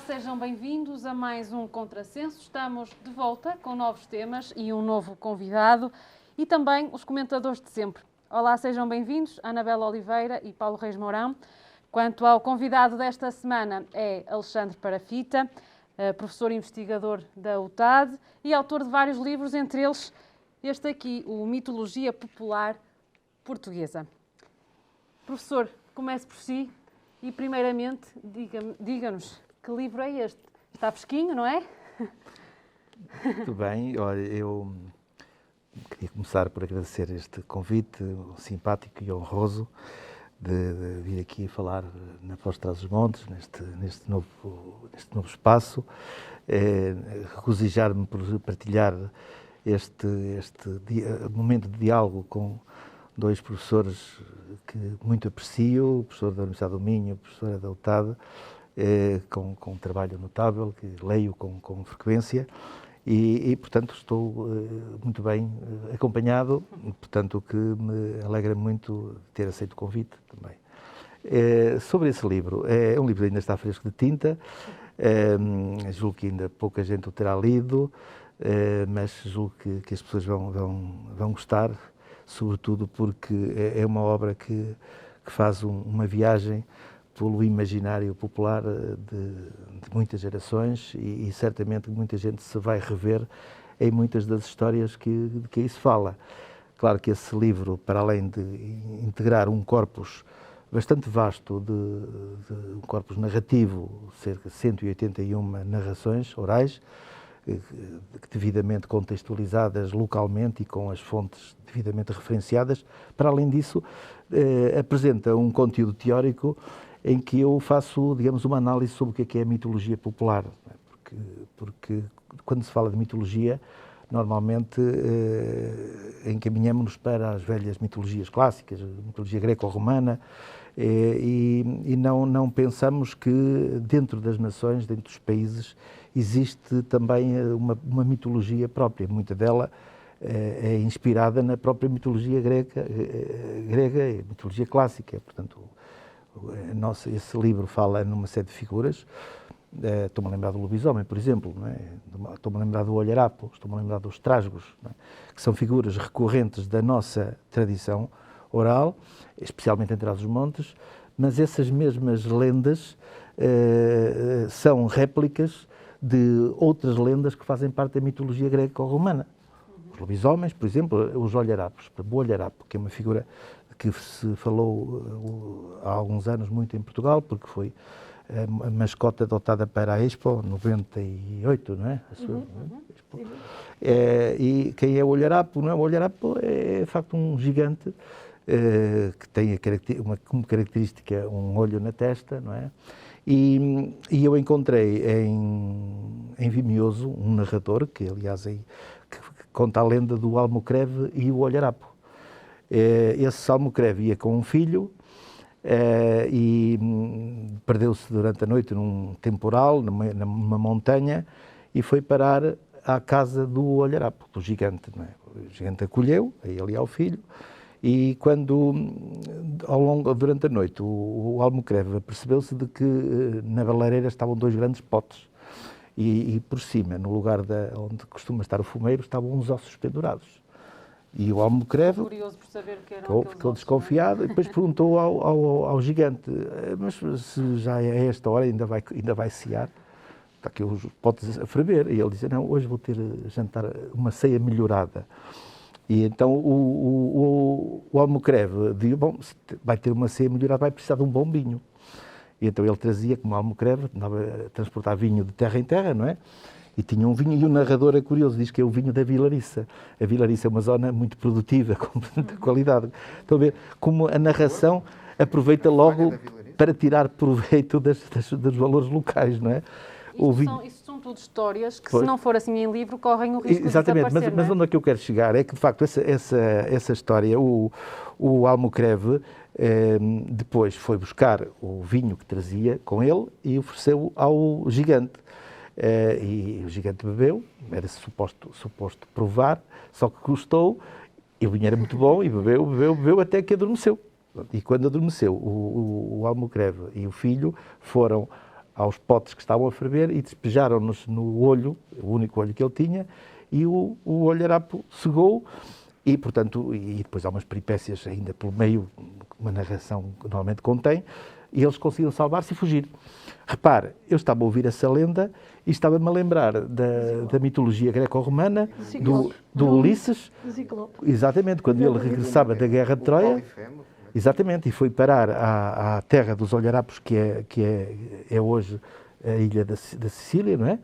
Sejam bem-vindos a mais um Contrassenso. Estamos de volta com novos temas e um novo convidado e também os comentadores de sempre. Olá, sejam bem-vindos, Anabela Oliveira e Paulo Reis Mourão. Quanto ao convidado desta semana é Alexandre Parafita, professor investigador da UTAD e autor de vários livros, entre eles este aqui, o Mitologia Popular Portuguesa. Professor, comece por si e, primeiramente, diga-nos que livro é este. Está fresquinho, não é? Muito bem. Olha, eu queria começar por agradecer este convite simpático e honroso de vir aqui falar na Foz de Trás-os-Montes, neste novo espaço. Regozijar-me por partilhar este momento de diálogo com dois professores que muito aprecio, o professor da Universidade do Minho, a professora da UTAD, com um trabalho notável, que leio com frequência e, portanto, estou muito bem acompanhado, portanto, o que me alegra muito ter aceito o convite também. Sobre esse livro, é um livro que ainda está fresco de tinta, julgo que ainda pouca gente o terá lido, mas julgo que as pessoas vão gostar, sobretudo porque é uma obra que faz uma viagem pelo imaginário popular de muitas gerações e certamente muita gente se vai rever em muitas das histórias de que aí se fala. Claro que esse livro, para além de integrar um corpus bastante vasto, um corpus narrativo, cerca de 181 narrações orais, devidamente contextualizadas localmente e com as fontes devidamente referenciadas, para além disso, apresenta um conteúdo teórico em que eu faço, digamos, uma análise sobre o que é a mitologia popular. Porque quando se fala de mitologia, normalmente encaminhamos-nos para as velhas mitologias clássicas, a mitologia greco-romana, e não pensamos que dentro das nações, dentro dos países, existe também uma mitologia própria. Muita dela é inspirada na própria mitologia grega e mitologia clássica. Portanto, esse livro fala numa série de figuras. Estou-me a lembrar do lobisomem, por exemplo, não é? Estou-me a lembrar do olharapo, estou-me a lembrar dos trasgos, não é? Que são figuras recorrentes da nossa tradição oral, especialmente em Trás-os-Montes, mas essas mesmas lendas são réplicas de outras lendas que fazem parte da mitologia greco-romana. Os lobisomens, por exemplo, os olharapos. O olharapo, que é uma figura que se falou há alguns anos muito em Portugal, porque foi a mascota adotada para a Expo 98, não é? Expo. E quem é o olharapo? Não é? O olharapo é, de facto, um gigante que tem como característica um olho na testa, não é? E eu encontrei em Vimioso um narrador, que aliás que conta a lenda do Almocreve e o olharapo. Esse Almocreve ia com um filho e perdeu-se durante a noite num temporal, numa montanha, e foi parar à casa do olharapo, do gigante. Não é? O gigante acolheu, a ele e ao filho, e quando, durante a noite, o Almocreve percebeu-se de que na balareira estavam dois grandes potes e por cima, no lugar onde costuma estar o fumeiro, estavam uns ossos pendurados. E o Almocreve ficou desconfiado e depois perguntou ao gigante: mas se já é esta hora ainda vai cear? Está aqui os potes a ferver. E ele disse: não, hoje vou ter jantar, uma ceia melhorada. E então o Almocreve disse: bom, se vai ter uma ceia melhorada, vai precisar de um bom vinho. E então ele trazia, como Almocreve, andava a transportar vinho de terra em terra, não é? E tinha um vinho, e o narrador é curioso, diz que é o vinho da Vilariça. A Vilariça é uma zona muito produtiva, com muita qualidade. Estão a ver como a narração aproveita logo para tirar proveito dos valores locais, não é? Isso são tudo histórias que, se não for assim em livro, correm o risco de desaparecer. Exatamente, mas onde é que eu quero chegar é que, de facto, essa história, o Almocreve depois foi buscar o vinho que trazia com ele e ofereceu ao gigante. E o gigante bebeu, era suposto provar, só que gostou, e o vinho era muito bom, e bebeu até que adormeceu. E quando adormeceu, o Almocreve e o filho foram aos potes que estavam a ferver e despejaram-nos no olho, o único olho que ele tinha, e o olharapo cegou e, portanto, e depois há umas peripécias ainda pelo meio, uma narração que normalmente contém, e eles conseguiram salvar-se e fugir. Repare, eu estava a ouvir essa lenda e estava-me a lembrar da mitologia greco-romana, do Ulisses, exatamente, quando ele regressava da guerra de Troia, exatamente, e foi parar à terra dos olharapos, que é hoje a ilha da Sicília, não é?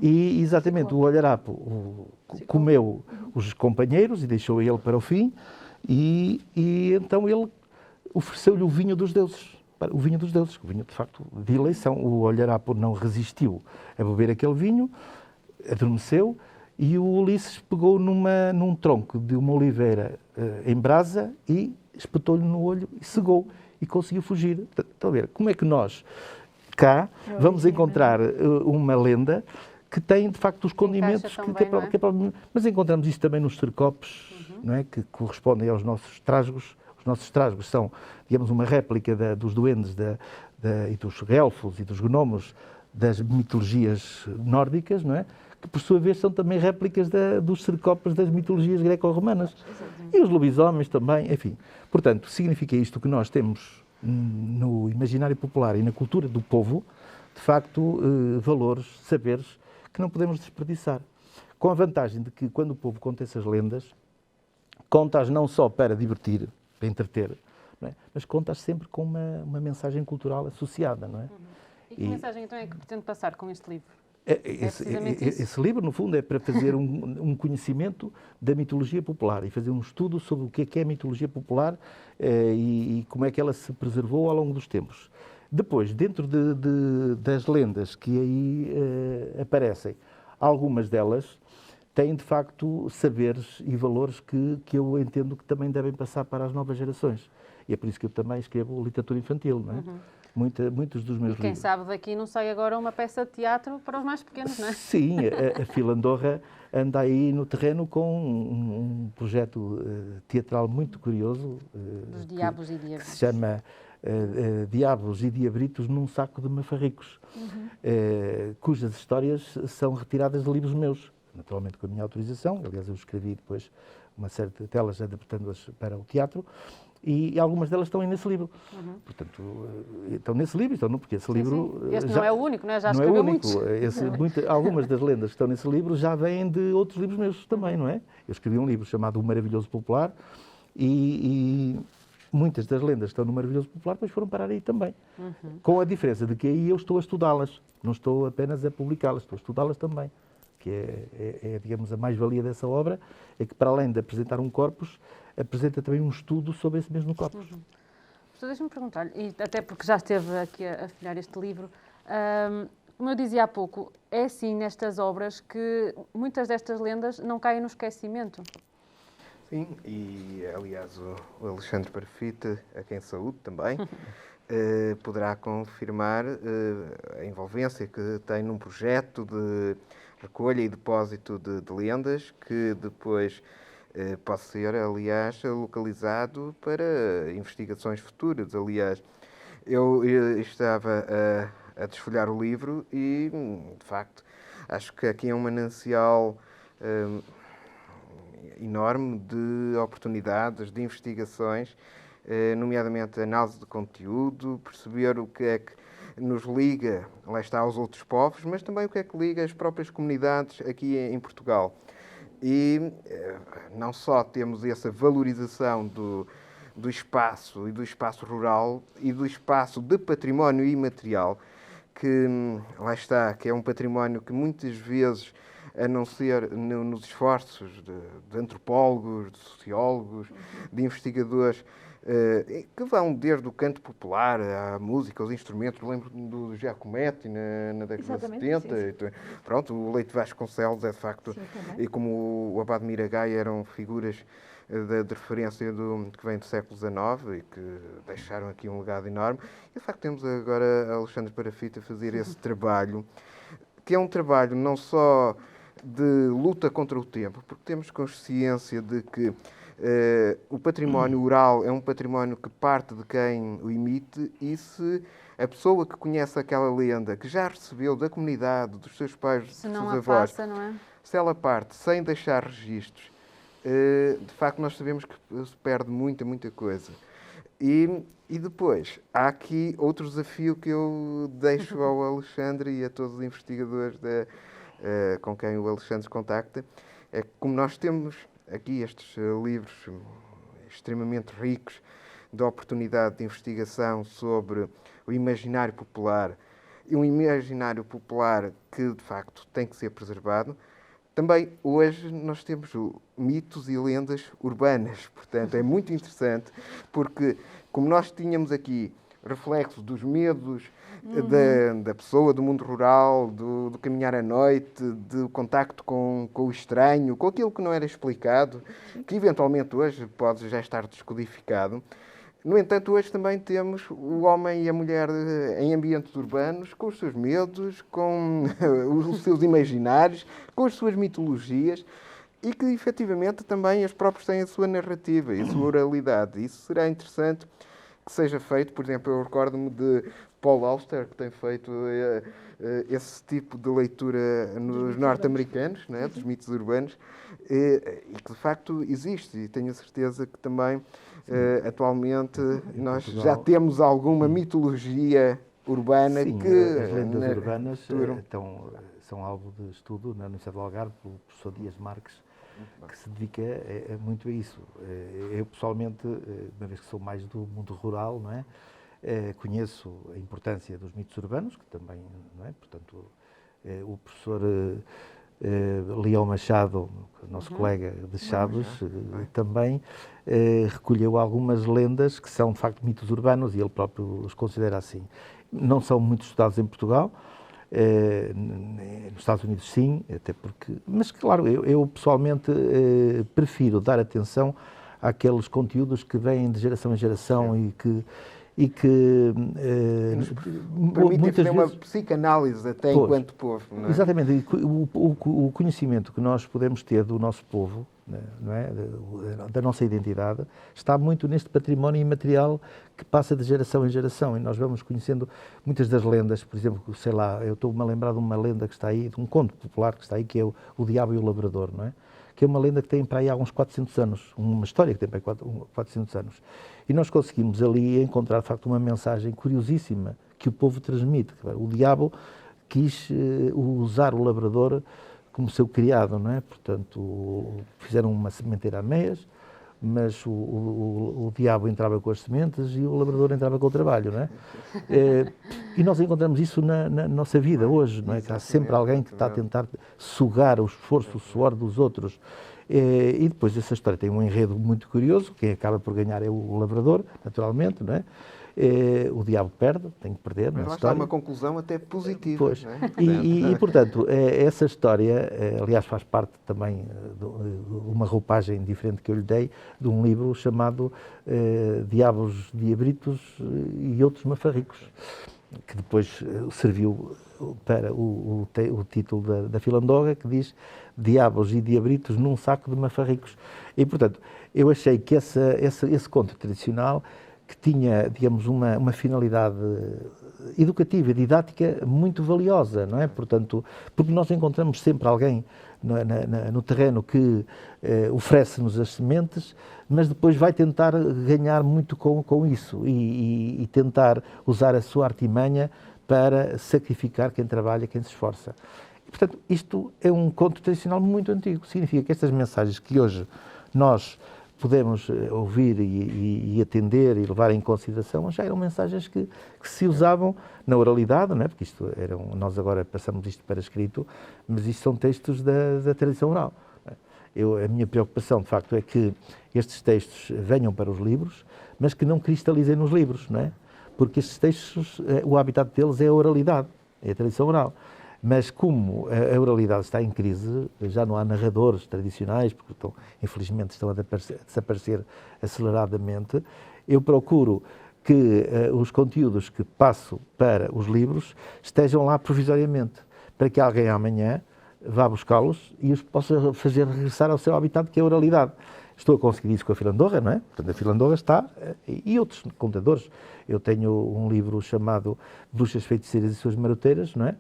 E exatamente, o olharapo comeu os companheiros e deixou ele para o fim, e então ele ofereceu-lhe o vinho dos deuses. O vinho dos deuses, o vinho de facto de eleição. O olharapo não resistiu a beber aquele vinho, adormeceu, e o Ulisses pegou num tronco de uma oliveira em brasa e espetou-lhe no olho e cegou e conseguiu fugir. Estão a ver? Como é que nós, cá, vamos encontrar uma lenda que tem, de facto, os condimentos que é próprio. Mas encontramos isto também nos cercopes, não é? Que correspondem aos nossos trasgos. Os nossos trasgos são, digamos, uma réplica dos duendes e dos elfos e dos gnomos das mitologias nórdicas, não é? Que, por sua vez, são também réplicas dos cercopes das mitologias greco-romanas. E os lobisomens também, enfim. Portanto, significa isto que nós temos no imaginário popular e na cultura do povo, de facto, valores, saberes que não podemos desperdiçar. Com a vantagem de que, quando o povo conta essas lendas, conta-as não só para divertir, para entreter, não é? Mas conta-as sempre com uma mensagem cultural associada, não é? E que mensagem, então, é que pretende passar com este livro? Esse livro, no fundo, é para fazer um conhecimento da mitologia popular e fazer um estudo sobre o que é a mitologia popular e como é que ela se preservou ao longo dos tempos. Depois, dentro das lendas que aí aparecem, algumas delas têm, de facto, saberes e valores que eu entendo que também devem passar para as novas gerações. E é por isso que eu também escrevo literatura infantil, não é? Muitos dos meus livros. E quem sabe daqui não sai agora uma peça de teatro para os mais pequenos, não é? Sim, a Fila Andorra anda aí no terreno com um projeto teatral muito curioso. Dos Diabos e Diabritos. Que se chama Diabos e Diabritos num saco de mafarricos, cujas histórias são retiradas de livros meus, naturalmente com a minha autorização. Aliás, eu escrevi depois uma série de telas adaptando-as para o teatro. E algumas delas estão aí nesse livro. Portanto, estão nesse livro, porque esse livro... Sim. Este não é o único, não é? Já escreveu muitos. Algumas das lendas que estão nesse livro já vêm de outros livros meus também, não é? Eu escrevi um livro chamado O Maravilhoso Popular e muitas das lendas que estão no Maravilhoso Popular depois foram parar aí também. Com a diferença de que aí eu estou a estudá-las, não estou apenas a publicá-las, estou a estudá-las também. Que digamos, a mais-valia dessa obra, é que, para além de apresentar um corpus, apresenta também um estudo sobre esse mesmo corpus. Professor, deixa-me perguntar-lhe, e até porque já esteve aqui a folhear este livro, como eu dizia há pouco, é assim nestas obras que muitas destas lendas não caem no esquecimento? Sim, e aliás o Alexandre Parafita, a quem saúde também, poderá confirmar a envolvência que tem num projeto de recolha e depósito de lendas, que depois pode ser, aliás, localizado para investigações futuras. Aliás, eu estava a desfolhar o livro e, de facto, acho que aqui é um manancial enorme de oportunidades, de investigações, nomeadamente análise de conteúdo, perceber o que é que nos liga, lá está, aos outros povos, mas também o que é que liga as próprias comunidades aqui em Portugal. E não só temos essa valorização do espaço e do espaço rural e do espaço de património imaterial, que lá está, que é um património que muitas vezes, a não ser nos esforços de antropólogos, de sociólogos, de investigadores, que vão desde o canto popular à música, aos instrumentos. Lembro do Giacometti na década de 70. Sim. Pronto, o Leite Vasconcelos é de facto, sim, e como o Abade Miragaia eram figuras de referência que vêm do século XIX e que deixaram aqui um legado enorme. E de facto temos agora Alexandre Parafita a fazer esse trabalho, que é um trabalho não só de luta contra o tempo, porque temos consciência de que O património oral é um património que parte de quem o emite, e se a pessoa que conhece aquela lenda, que já recebeu da comunidade, dos seus pais, dos Se seus não a avós, passa, não é? se ela parte sem deixar registros, de facto nós sabemos que se perde muita coisa. E depois, há aqui outro desafio que eu deixo ao Alexandre e a todos os investigadores com quem o Alexandre contacta, é que como nós temos aqui estes livros extremamente ricos de oportunidade de investigação sobre o imaginário popular, e um imaginário popular que, de facto, tem que ser preservado, também hoje nós temos mitos e lendas urbanas. Portanto, é muito interessante porque, como nós tínhamos aqui reflexo dos medos da pessoa, do mundo rural, do caminhar à noite, do contacto com o estranho, com aquilo que não era explicado, que eventualmente hoje pode já estar descodificado. No entanto, hoje também temos o homem e a mulher em ambientes urbanos, com os seus medos, com os seus imaginários, com as suas mitologias, e que efetivamente também as próprias têm a sua narrativa e a sua oralidade. Isso será interessante que seja feito. Por exemplo, eu recordo-me de Paul Auster, que tem feito esse tipo de leitura nos norte-americanos, né, dos mitos urbanos, e que de facto existe, e tenho a certeza que também atualmente nós já temos alguma mitologia urbana. Sim, que as lendas urbanas são alvo de estudo na Universidade do Algarve pelo professor Dias Marques, que se dedica muito a isso. Eu pessoalmente, uma vez que sou mais do mundo rural, não é? Conheço a importância dos mitos urbanos, que também, não é? Portanto, o professor Leão Machado, nosso colega de Chaves, também recolheu algumas lendas que são de facto mitos urbanos, e ele próprio os considera assim. Não são muito estudados em Portugal, nos Estados Unidos sim, até porque, mas claro, eu pessoalmente prefiro dar atenção àqueles conteúdos que vêm de geração em geração e que permitem fazer uma psicanálise até enquanto povo. Não é? Exatamente. O conhecimento que nós podemos ter do nosso povo, não é? Da nossa identidade, está muito neste património imaterial que passa de geração em geração, e nós vamos conhecendo muitas das lendas. Por exemplo, sei lá, eu estou-me a lembrar de uma lenda que está aí, de um conto popular que está aí, que é o Diabo e o Lavrador, não é? Que é uma lenda que tem para aí há uns 400 anos, uma história que tem para aí 400 anos. E nós conseguimos ali encontrar, de facto, uma mensagem curiosíssima que o povo transmite. O diabo quis usar o lavrador como seu criado, não é? Portanto, fizeram uma sementeira a meias, mas o diabo entrava com as sementes e o lavrador entrava com o trabalho, não é? E nós encontramos isso na nossa vida hoje, não é? Que há sempre alguém que está a tentar sugar o esforço, o suor dos outros. E depois essa história tem um enredo muito curioso. Quem acaba por ganhar é o lavrador, naturalmente, não é? O diabo perde, tem que perder. Mas lá está uma conclusão até positiva. Pois. Não é? E, portanto, essa história, aliás, faz parte também de uma roupagem diferente que eu lhe dei, de um livro chamado Diabos, Diabritos e Outros Mafarricos, que depois serviu para o título da Filandóga, que diz Diabos e Diabritos num saco de mafarricos. E, portanto, eu achei que esse conto tradicional, que tinha, digamos, uma finalidade educativa e didática muito valiosa, não é? Portanto, porque nós encontramos sempre alguém no terreno que oferece-nos as sementes, mas depois vai tentar ganhar muito com isso e tentar usar a sua artimanha para sacrificar quem trabalha, quem se esforça. E, portanto, isto é um conto tradicional muito antigo. Significa que estas mensagens que hoje nós podemos ouvir e atender e levar em consideração, já eram mensagens que se usavam na oralidade, não é? Porque nós agora passamos isto para escrito, mas isto são textos da tradição oral. A minha preocupação, de facto, é que estes textos venham para os livros, mas que não cristalizem nos livros, não é? Porque estes textos, o habitat deles é a oralidade, é a tradição oral. Mas como a oralidade está em crise, já não há narradores tradicionais, porque infelizmente estão a desaparecer aceleradamente, eu procuro que os conteúdos que passo para os livros estejam lá provisoriamente, para que alguém amanhã vá buscá-los e os possa fazer regressar ao seu habitat, que é a oralidade. Estou a conseguir isso com a Filandorra, não é? Portanto, a Filandorra está, e outros contadores. Eu tenho um livro chamado Bruxas, Feiticeiras e Suas Maroteiras, não é?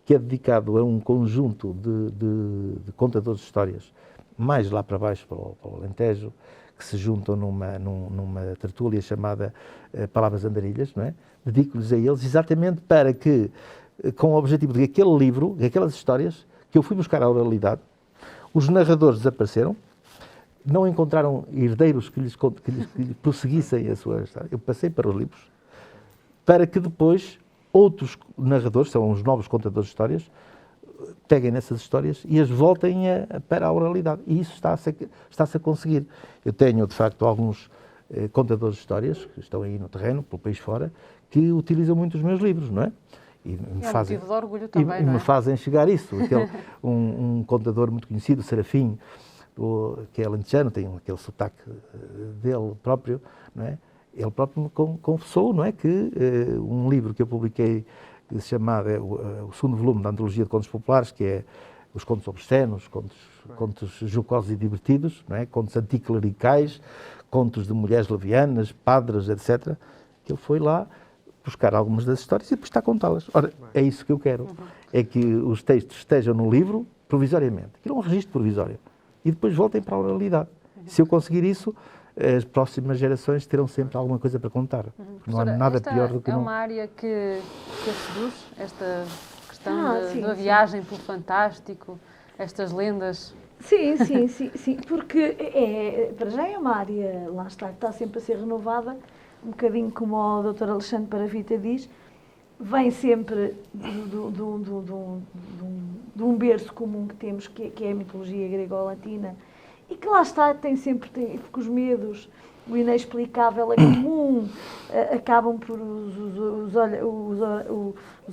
Que é dedicado a um conjunto de contadores de histórias, mais lá para baixo, para o Alentejo, que se juntam numa tertúlia chamada Palavras Andarilhas, não é? Dedico-lhes a eles exatamente para que, com o objetivo de que aquele livro, aquelas histórias, que eu fui buscar à oralidade, os narradores desapareceram, não encontraram herdeiros que lhes prosseguissem a sua história. Eu passei para os livros, para que depois outros narradores, são os novos contadores de histórias, peguem nessas histórias e as voltem para a oralidade. E isso está-se a conseguir. Eu tenho, de facto, alguns contadores de histórias, que estão aí no terreno, pelo país fora, que utilizam muito os meus livros, não é? E me fazem, motivo de orgulho também, e me fazem chegar isso. Um contador muito conhecido, Serafim, que é alentejano, tem aquele sotaque dele próprio, não é? Ele próprio me confessou, não é, que um livro que eu publiquei, que se chamava o segundo volume da Antologia de Contos Populares, que é os contos obscenos, contos jocosos e divertidos, não é? Contos anticlericais, contos de mulheres levianas, padres, etc., que ele foi lá buscar algumas das histórias e depois está a contá-las. Ora, é isso que eu quero, é que os textos estejam no livro provisoriamente. Aquilo é um registro provisório. E depois voltem para a oralidade. Se eu conseguir isso, as próximas gerações terão sempre alguma coisa para contar. Não há nada pior do que é uma área que a seduz, esta questão da viagem pelo fantástico, estas lendas. Sim, porque para já é uma área, lá está sempre a ser renovada, um bocadinho como o Dr. Alexandre Paravita diz, vem sempre de um berço comum que temos, que é a mitologia grego-latina, e que lá está, porque os medos, o inexplicável é comum, acabam por os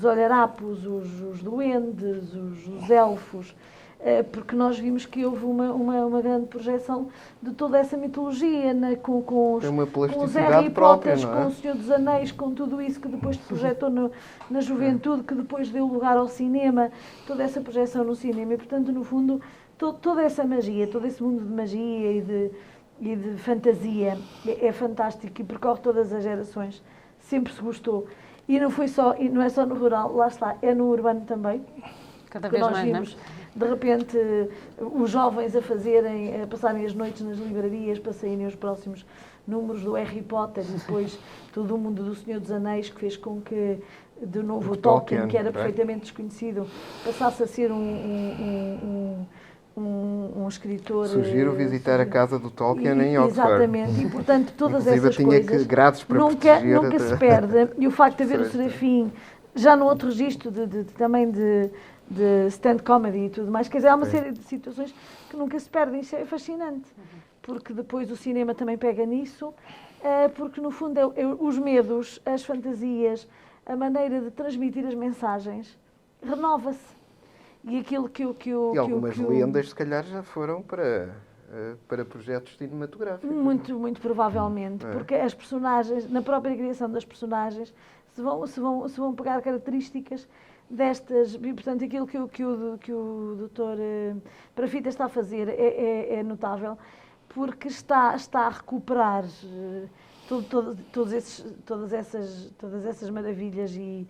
olharapos, os duendes, os elfos, porque nós vimos que houve uma grande projeção de toda essa mitologia, com os Harry Potters, com o Senhor dos Anéis, com tudo isso que depois se projetou na juventude, que depois deu lugar ao cinema, toda essa projeção no cinema, e portanto, no fundo, toda essa magia, todo esse mundo de magia e de fantasia é fantástico e percorre todas as gerações, sempre se gostou. E não é só no rural, lá está, é no urbano também. Cada vez mais, não é? De repente, os jovens a passarem as noites nas livrarias para saírem os próximos números do Harry Potter e depois todo o mundo do Senhor dos Anéis, que fez com que, de novo, o Tolkien, que era perfeitamente desconhecido, passasse a ser um escritor... Sugiro visitar a casa do Tolkien em Oxford. Exatamente, e portanto todas essas coisas grades para nunca se perde. E o facto de haver o Serafim, já no outro registro também de stand comedy e tudo mais, quer dizer, há uma série de situações que nunca se perdem, isso é fascinante, porque depois o cinema também pega nisso, porque no fundo os medos, as fantasias, a maneira de transmitir as mensagens renova-se. E aquilo E algumas lendas, se calhar, já foram para projetos cinematográficos. Muito provavelmente, porque as personagens, na própria criação das personagens, se vão pegar características destas, e portanto aquilo que o Dr. Paravita está a fazer é notável, porque está a recuperar todas essas maravilhas e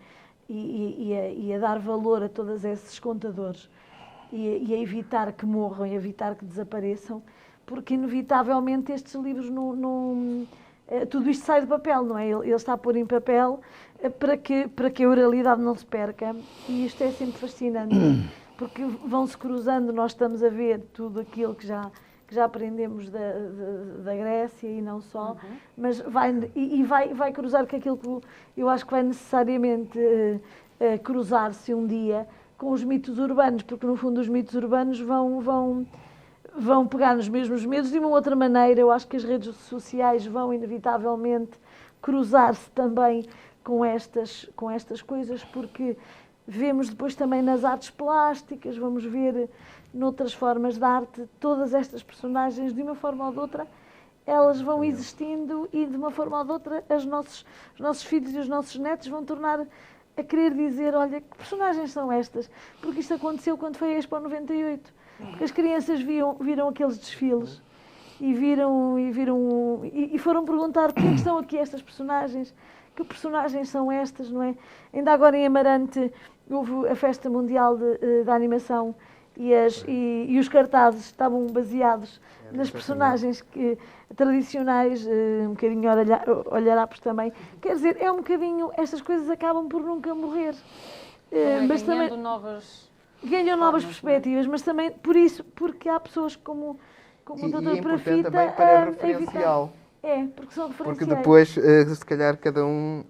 a dar valor a todos esses contadores e a evitar que morram e a evitar que desapareçam, porque inevitavelmente estes livros tudo isto sai do papel, não é? Ele está a pôr em papel para que a oralidade não se perca, e isto é sempre fascinante, porque vão-se cruzando, nós estamos a ver tudo aquilo que já aprendemos da Grécia e não só, mas vai cruzar com aquilo que eu acho que vai necessariamente cruzar-se um dia com os mitos urbanos, porque no fundo os mitos urbanos vão pegar nos mesmos medos de uma outra maneira. Eu acho que as redes sociais vão inevitavelmente cruzar-se também com estas coisas, porque vemos depois também nas artes plásticas, vamos ver noutras formas de arte, todas estas personagens, de uma forma ou de outra, elas vão existindo e de uma forma ou de outra os nossos filhos e os nossos netos vão tornar a querer dizer, olha, que personagens são estas? Porque isto aconteceu quando foi a Expo 98. Porque as crianças viram aqueles desfiles e foram perguntar porque é que estão aqui estas personagens, que personagens são estas, não é? Ainda agora em Amarante houve a Festa Mundial da Animação e os cartazes estavam baseados nas personagens tradicionais, um bocadinho olharapos também. Quer dizer, é um bocadinho, estas coisas acabam por nunca morrer. Mas também ganham novas perspectivas, mas também por isso, porque há pessoas como o Dr. Parafita também para referencial. Porque são referenciais. Porque depois, se calhar, cada um,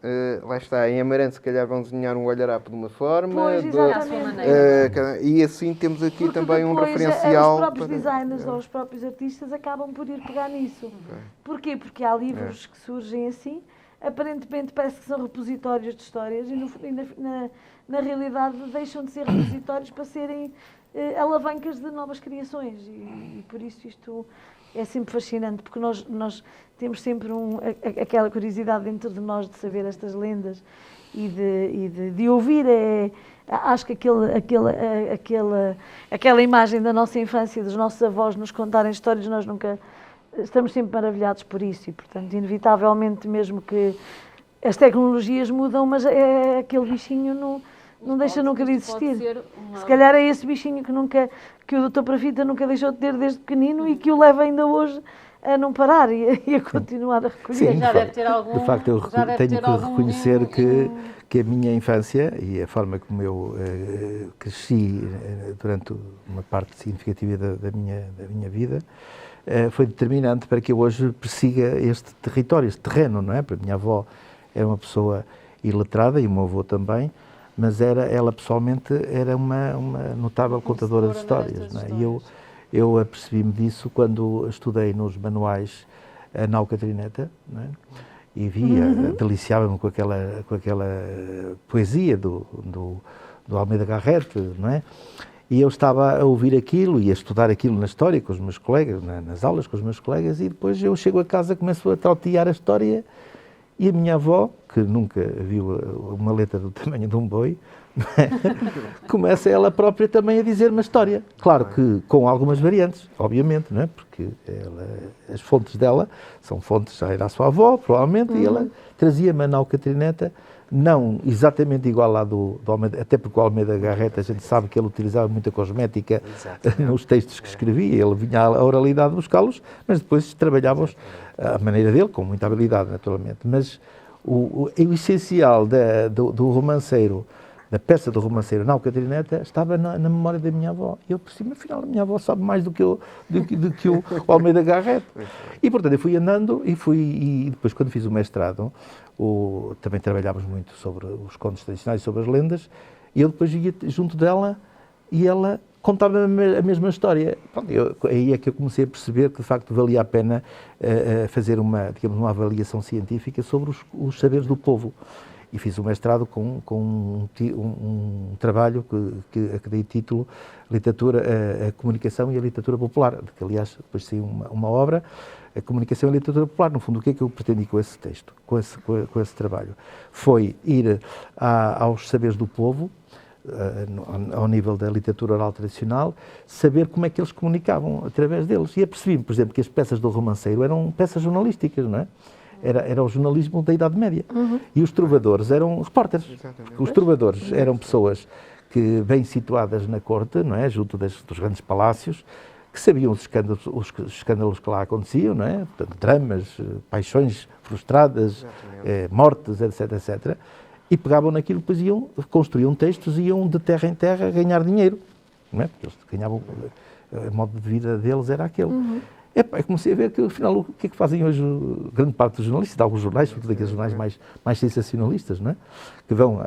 lá está, em Amarante, se calhar vão desenhar um olharapo de uma forma. Pois, exatamente. E assim temos aqui porque também um depois, referencial. Os próprios designers ou os próprios artistas acabam por ir pegar nisso. Porquê? Porque há livros que surgem assim, aparentemente parece que são repositórios de histórias e na realidade deixam de ser repositórios para serem alavancas de novas criações. E por isso isto é sempre fascinante, porque nós temos sempre aquela curiosidade dentro de nós de saber estas lendas e de ouvir. Acho que aquela imagem da nossa infância, dos nossos avós nos contarem histórias, nós nunca estamos sempre maravilhados por isso e, portanto, inevitavelmente, mesmo que as tecnologias mudam, mas aquele bichinho não deixa nunca de existir. Se calhar é esse bichinho que o Dr. Parafita nunca deixou de ter desde pequenino e que o leva ainda hoje a não parar e a continuar a recolher. Sim, já deve ter algum, de facto, eu tenho que reconhecer que a minha infância e a forma como eu cresci durante uma parte significativa da minha vida foi determinante para que eu hoje persiga este território, este terreno, não é? Porque a minha avó era uma pessoa iletrada e o meu avô também, mas ela pessoalmente era uma notável contadora de histórias, não é? E eu apercebi-me disso quando estudei nos manuais a Nau Catrineta, não é? E via, deliciava-me com aquela poesia do Almeida Garrett, não é? E eu estava a ouvir aquilo e a estudar aquilo na história com os meus colegas, nas aulas com os meus colegas, e depois eu chego a casa, começo a trautear a história e a minha avó, que nunca viu uma letra do tamanho de um boi, começa ela própria também a dizer uma história. Claro que com algumas variantes, obviamente, não é? Porque as fontes dela são fontes, já era a sua avó, provavelmente, e ela trazia-me a Nau Catrineta, não exatamente igual à do Almeida, até porque o Almeida Garrett, a gente sabe que ele utilizava muita cosmética nos textos que escrevia, ele vinha à oralidade buscá-los, mas depois trabalhava-os à maneira dele, com muita habilidade, naturalmente. Mas o essencial do romanceiro, da peça do romanceiro Nau Catrineta, estava na memória da minha avó. E eu percebi, afinal, a minha avó sabe mais do que o Almeida Garrett. E, portanto, eu fui andando e depois, quando fiz o mestrado, também trabalhámos muito sobre os contos tradicionais, sobre as lendas, e eu depois ia junto dela e ela contava-me a mesma história. Pronto, aí é que eu comecei a perceber que, de facto, valia a pena fazer uma avaliação científica sobre os saberes do povo. E fiz o mestrado com um trabalho que dei título a Comunicação e a Literatura Popular, que, aliás, depois saiu uma obra, a Comunicação e a Literatura Popular. No fundo, o que é que eu pretendi com esse texto, com esse trabalho? Foi ir aos saberes do povo, ao nível da literatura oral tradicional, saber como é que eles comunicavam através deles. E apercebi-me, por exemplo, que as peças do romanceiro eram peças jornalísticas, não é? Era o jornalismo da Idade Média. E os trovadores eram repórteres. Os trovadores eram pessoas bem situadas na corte, não é? Junto dos grandes palácios, que sabiam os escândalos que lá aconteciam, não é? Portanto, dramas, paixões frustradas, mortes, etc, etc. E pegavam naquilo, depois construíam textos e iam de terra em terra ganhar dinheiro, não é? Porque eles ganhavam, o modo de vida deles era aquele. Eu comecei a ver que, afinal, o que é que fazem hoje grande parte dos jornalistas, de alguns jornais, sobretudo aqueles jornais mais sensacionalistas, não é? Que vão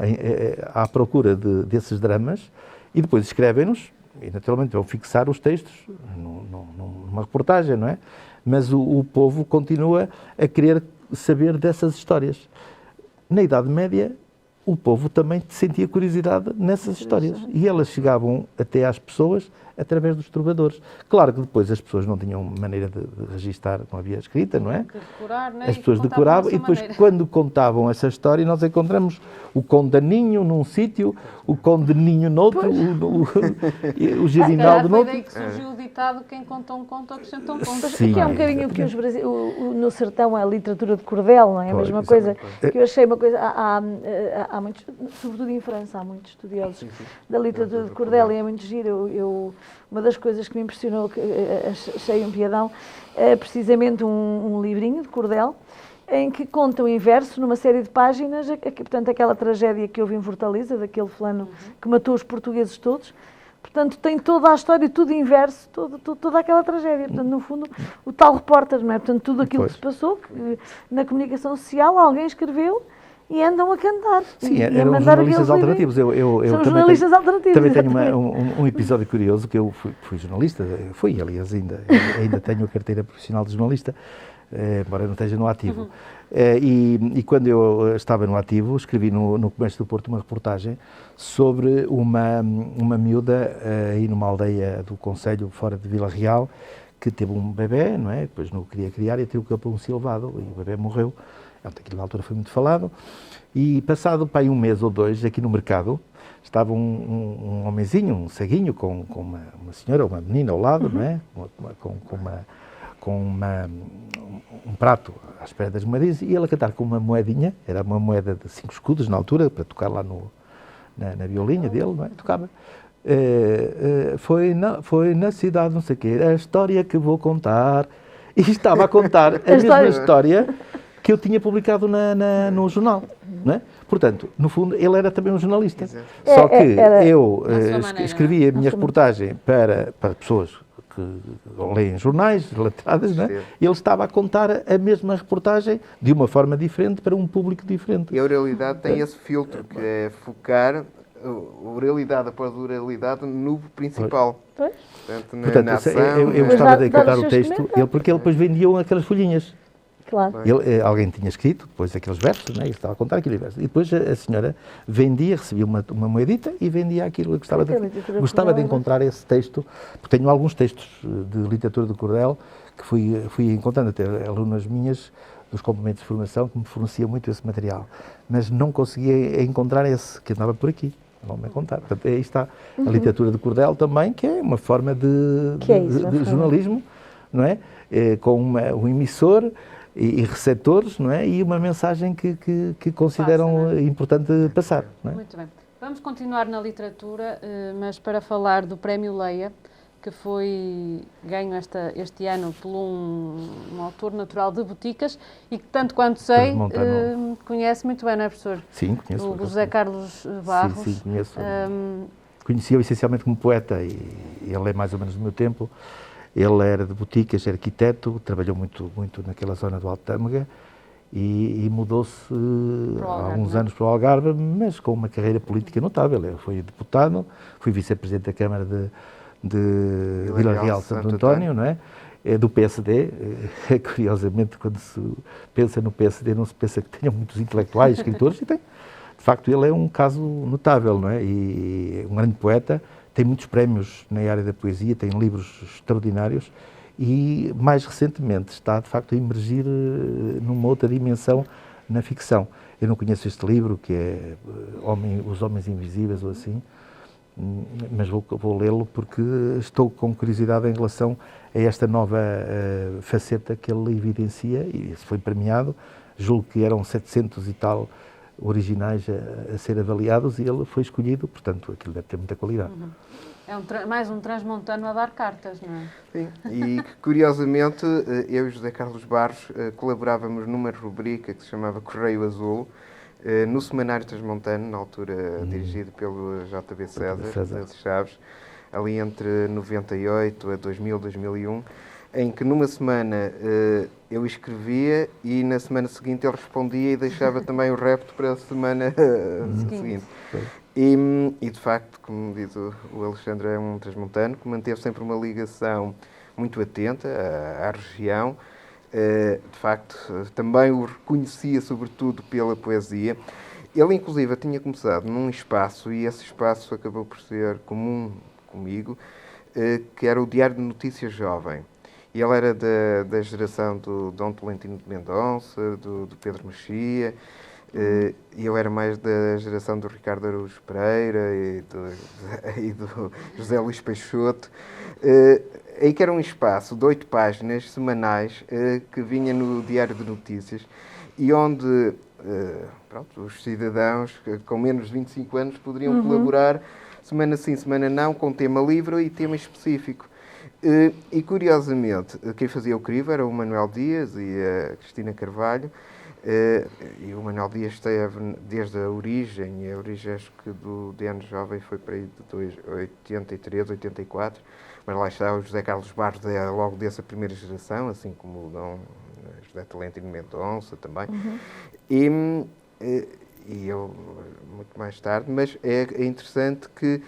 à procura desses dramas e depois escrevem-nos e, naturalmente, vão fixar os textos numa reportagem, não é? Mas o povo continua a querer saber dessas histórias. Na Idade Média, o povo também sentia curiosidade nessas histórias. E elas chegavam até às pessoas através dos trovadores. Claro que depois as pessoas não tinham maneira de registar, não havia escrita, não é? De decorar, né? As pessoas decoravam e depois, quando contavam essa história, nós encontramos o Condaninho num sítio, o Condeninho noutro, o Girinaldo Foi noutro. daí que surgiu o ditado: quem conta um conto, acrescenta um conto. Sim. Que é um bocadinho o que os no sertão a literatura de cordel, não é? A mesma coisa que eu achei uma coisa. Há muitos, sobretudo em França, há muitos estudiosos da literatura de cordel e é muito giro. Uma das coisas que me impressionou, que achei um piadão, é precisamente um livrinho de cordel em que contam em verso, numa série de páginas, portanto, aquela tragédia que houve em Fortaleza, daquele fulano que matou os portugueses todos. Portanto, tem toda a história, tudo em verso, toda aquela tragédia. Portanto, no fundo, o tal repórter, não é? Portanto, tudo aquilo que se passou, que na comunicação social alguém escreveu e andam a cantar. Sim, eram jornalistas alternativos. São jornalistas alternativos. Também tenho um episódio curioso, que eu fui jornalista, aliás, ainda tenho a carteira profissional de jornalista, embora não esteja no ativo. E quando eu estava no ativo, escrevi no Comércio do Porto uma reportagem sobre uma miúda aí numa aldeia do concelho fora de Vila Real, que teve um bebê, não é? Depois não o queria criar e teve o capão silvado e o bebê morreu. Aquilo na altura foi muito falado. E passado para aí um mês ou dois, aqui no mercado, estava um homenzinho, um ceguinho, com uma senhora, uma menina ao lado, não é? Com um prato à espera das moedinhas, e ele a cantar com uma moedinha, era uma moeda de 5 escudos na altura, para tocar lá na violinha dele, não é? Tocava. Foi na cidade, não sei o quê, a história que vou contar. E estava a contar a mesma história que eu tinha publicado no jornal, não é? Portanto, no fundo, ele era também um jornalista. Só que eu escrevia a minha reportagem para pessoas que leem jornais, letradas, não é? E ele estava a contar a mesma reportagem de uma forma diferente para um público diferente. E a oralidade tem esse filtro, que é focar a oralidade após a oralidade no principal. Portanto, eu gostava de cantar o texto, porque ele depois vendiam aquelas folhinhas. Claro. Alguém tinha escrito depois aqueles versos, né? Ele estava a contar aquele verso. E depois a senhora vendia, recebia uma moedita e vendia aquilo. Eu gostava de encontrar esse texto, porque tenho alguns textos de literatura do cordel que fui encontrando, até alunas minhas dos complementos de formação que me forneciam muito esse material. Mas não conseguia encontrar esse, que andava por aqui. Não me contar. Portanto, aí está a literatura do cordel também, que é uma forma de jornalismo, não é? Com um emissor e receptores, não é? E uma mensagem que consideram importante passar. Não é? Muito bem. Vamos continuar na literatura, mas para falar do Prémio Leia, que foi ganho este ano por um autor natural de Boticas e que, tanto quanto sei, conhece muito bem, não é, professor? Sim, conheço. O José Carlos Barros. Sim, conheço. Conheci-o essencialmente como poeta e ele é mais ou menos do meu tempo. Ele era de Boticas, arquiteto, trabalhou muito naquela zona do Alto Tâmega e mudou-se há alguns anos para o Algarve, mas com uma carreira política notável. Ele foi deputado, foi vice-presidente da Câmara de Vila Real de Santo António, não é? Do PSD. Curiosamente, quando se pensa no PSD, não se pensa que tenham muitos intelectuais, escritores, e tem. De facto, ele é um caso notável, não é? E um grande poeta. Tem muitos prémios na área da poesia, tem livros extraordinários e, mais recentemente, está, de facto, a emergir numa outra dimensão na ficção. Eu não conheço este livro, que é Os Homens Invisíveis, ou assim, mas vou lê-lo porque estou com curiosidade em relação a esta nova faceta que ele evidencia, e se foi premiado, julgo que eram 700 e tal originais a ser avaliados e ele foi escolhido, portanto, aquilo deve ter muita qualidade. É mais um transmontano a dar cartas, não é? Sim, e curiosamente eu e José Carlos Barros colaborávamos numa rubrica que se chamava Correio Azul, no Semanário Transmontano, na altura dirigido pelo JB César de Chaves, ali entre 98 a 2000, 2001, em que numa semana eu escrevia e na semana seguinte ele respondia e deixava também o repto para a semana seguinte. E de facto, como diz o Alexandre, é um transmontano que manteve sempre uma ligação muito atenta à região. De facto, também o reconhecia sobretudo pela poesia. Ele, inclusive, tinha começado num espaço, e esse espaço acabou por ser comum comigo, que era o Diário de Notícias Jovem. E ele era da geração do Dom Tolentino de Mendonça, do Pedro Mexia, e eu era mais da geração do Ricardo Araújo Pereira e do José Luís Peixoto, aí que era um espaço de 8 páginas semanais que vinha no Diário de Notícias e onde pronto, os cidadãos com menos de 25 anos poderiam colaborar semana sim, semana não, com tema livre e tema específico. E curiosamente, quem fazia o crivo era o Manuel Dias e a Cristina Carvalho. E o Manuel Dias esteve desde a origem acho que do DN Jovem foi para aí de 83, 84, mas lá está o José Carlos Barros logo dessa primeira geração, assim como o Dom José Tolentino Mendonça também. E eu muito mais tarde, mas é interessante que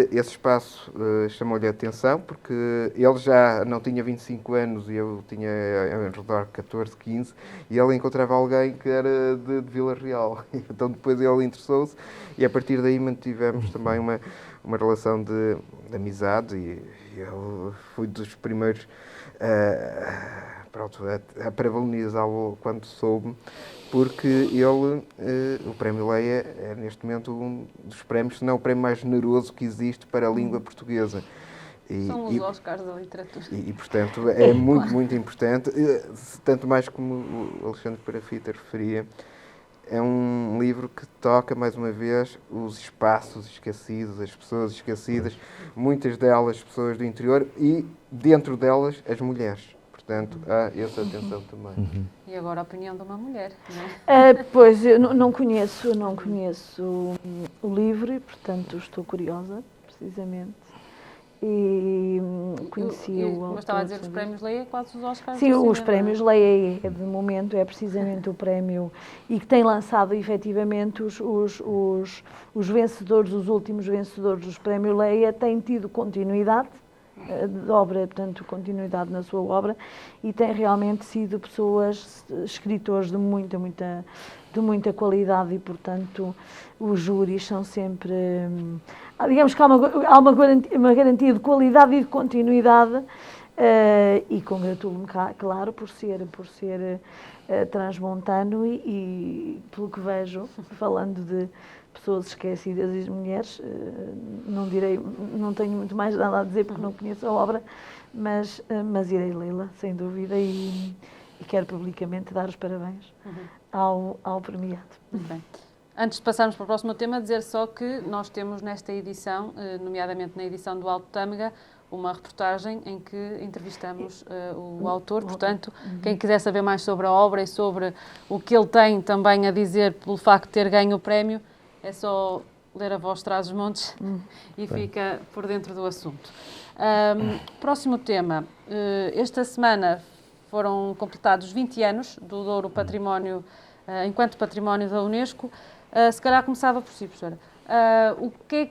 esse espaço chamou-lhe a atenção, porque ele já não tinha 25 anos e eu tinha em redor de 14, 15, e ele encontrava alguém que era de Vila Real. Então depois ele interessou-se e a partir daí mantivemos também uma relação de amizade e eu fui dos primeiros a parabenizá-lo quando soube, porque ele, o Prémio Leia, é neste momento um dos prémios, se não o prémio mais generoso que existe para a língua portuguesa. São os Oscars da literatura. Portanto, é muito, muito importante, tanto mais como o Alexandre Parafita referia. É um livro que toca, mais uma vez, os espaços esquecidos, as pessoas esquecidas, muitas delas pessoas do interior e, dentro delas, as mulheres. Portanto, há essa atenção também. E agora a opinião de uma mulher, não é? Pois, eu não conheço o livro e, portanto, estou curiosa, precisamente. E conheci o autor. Mas estava a dizer que os prémios Leia, quase os Oscars. Sim, os prémios Leia, de momento, é precisamente o prémio e que tem lançado, efetivamente, os vencedores, os últimos vencedores dos prémios Leia, têm tido continuidade de obra, portanto, continuidade na sua obra e têm realmente sido pessoas, escritores de muita qualidade e, portanto, os júris são sempre... digamos que há uma garantia de qualidade e de continuidade e congratulo-me, claro, por ser transmontano e, pelo que vejo, falando de pessoas esquecidas e de mulheres, não tenho muito mais nada a dizer porque não conheço a obra, mas irei lê-la, sem dúvida, e quero publicamente dar os parabéns ao premiado. Muito bem. Antes de passarmos para o próximo tema, dizer só que nós temos nesta edição, nomeadamente na edição do Alto Tâmega, uma reportagem em que entrevistamos o autor. Portanto, quem quiser saber mais sobre a obra e sobre o que ele tem também a dizer pelo facto de ter ganho o prémio, é só ler A Voz Traz os Montes e fica por dentro do assunto. Próximo tema. Esta semana foram completados 20 anos do Douro Património, enquanto Património da Unesco. Se calhar começava por si, professora. O que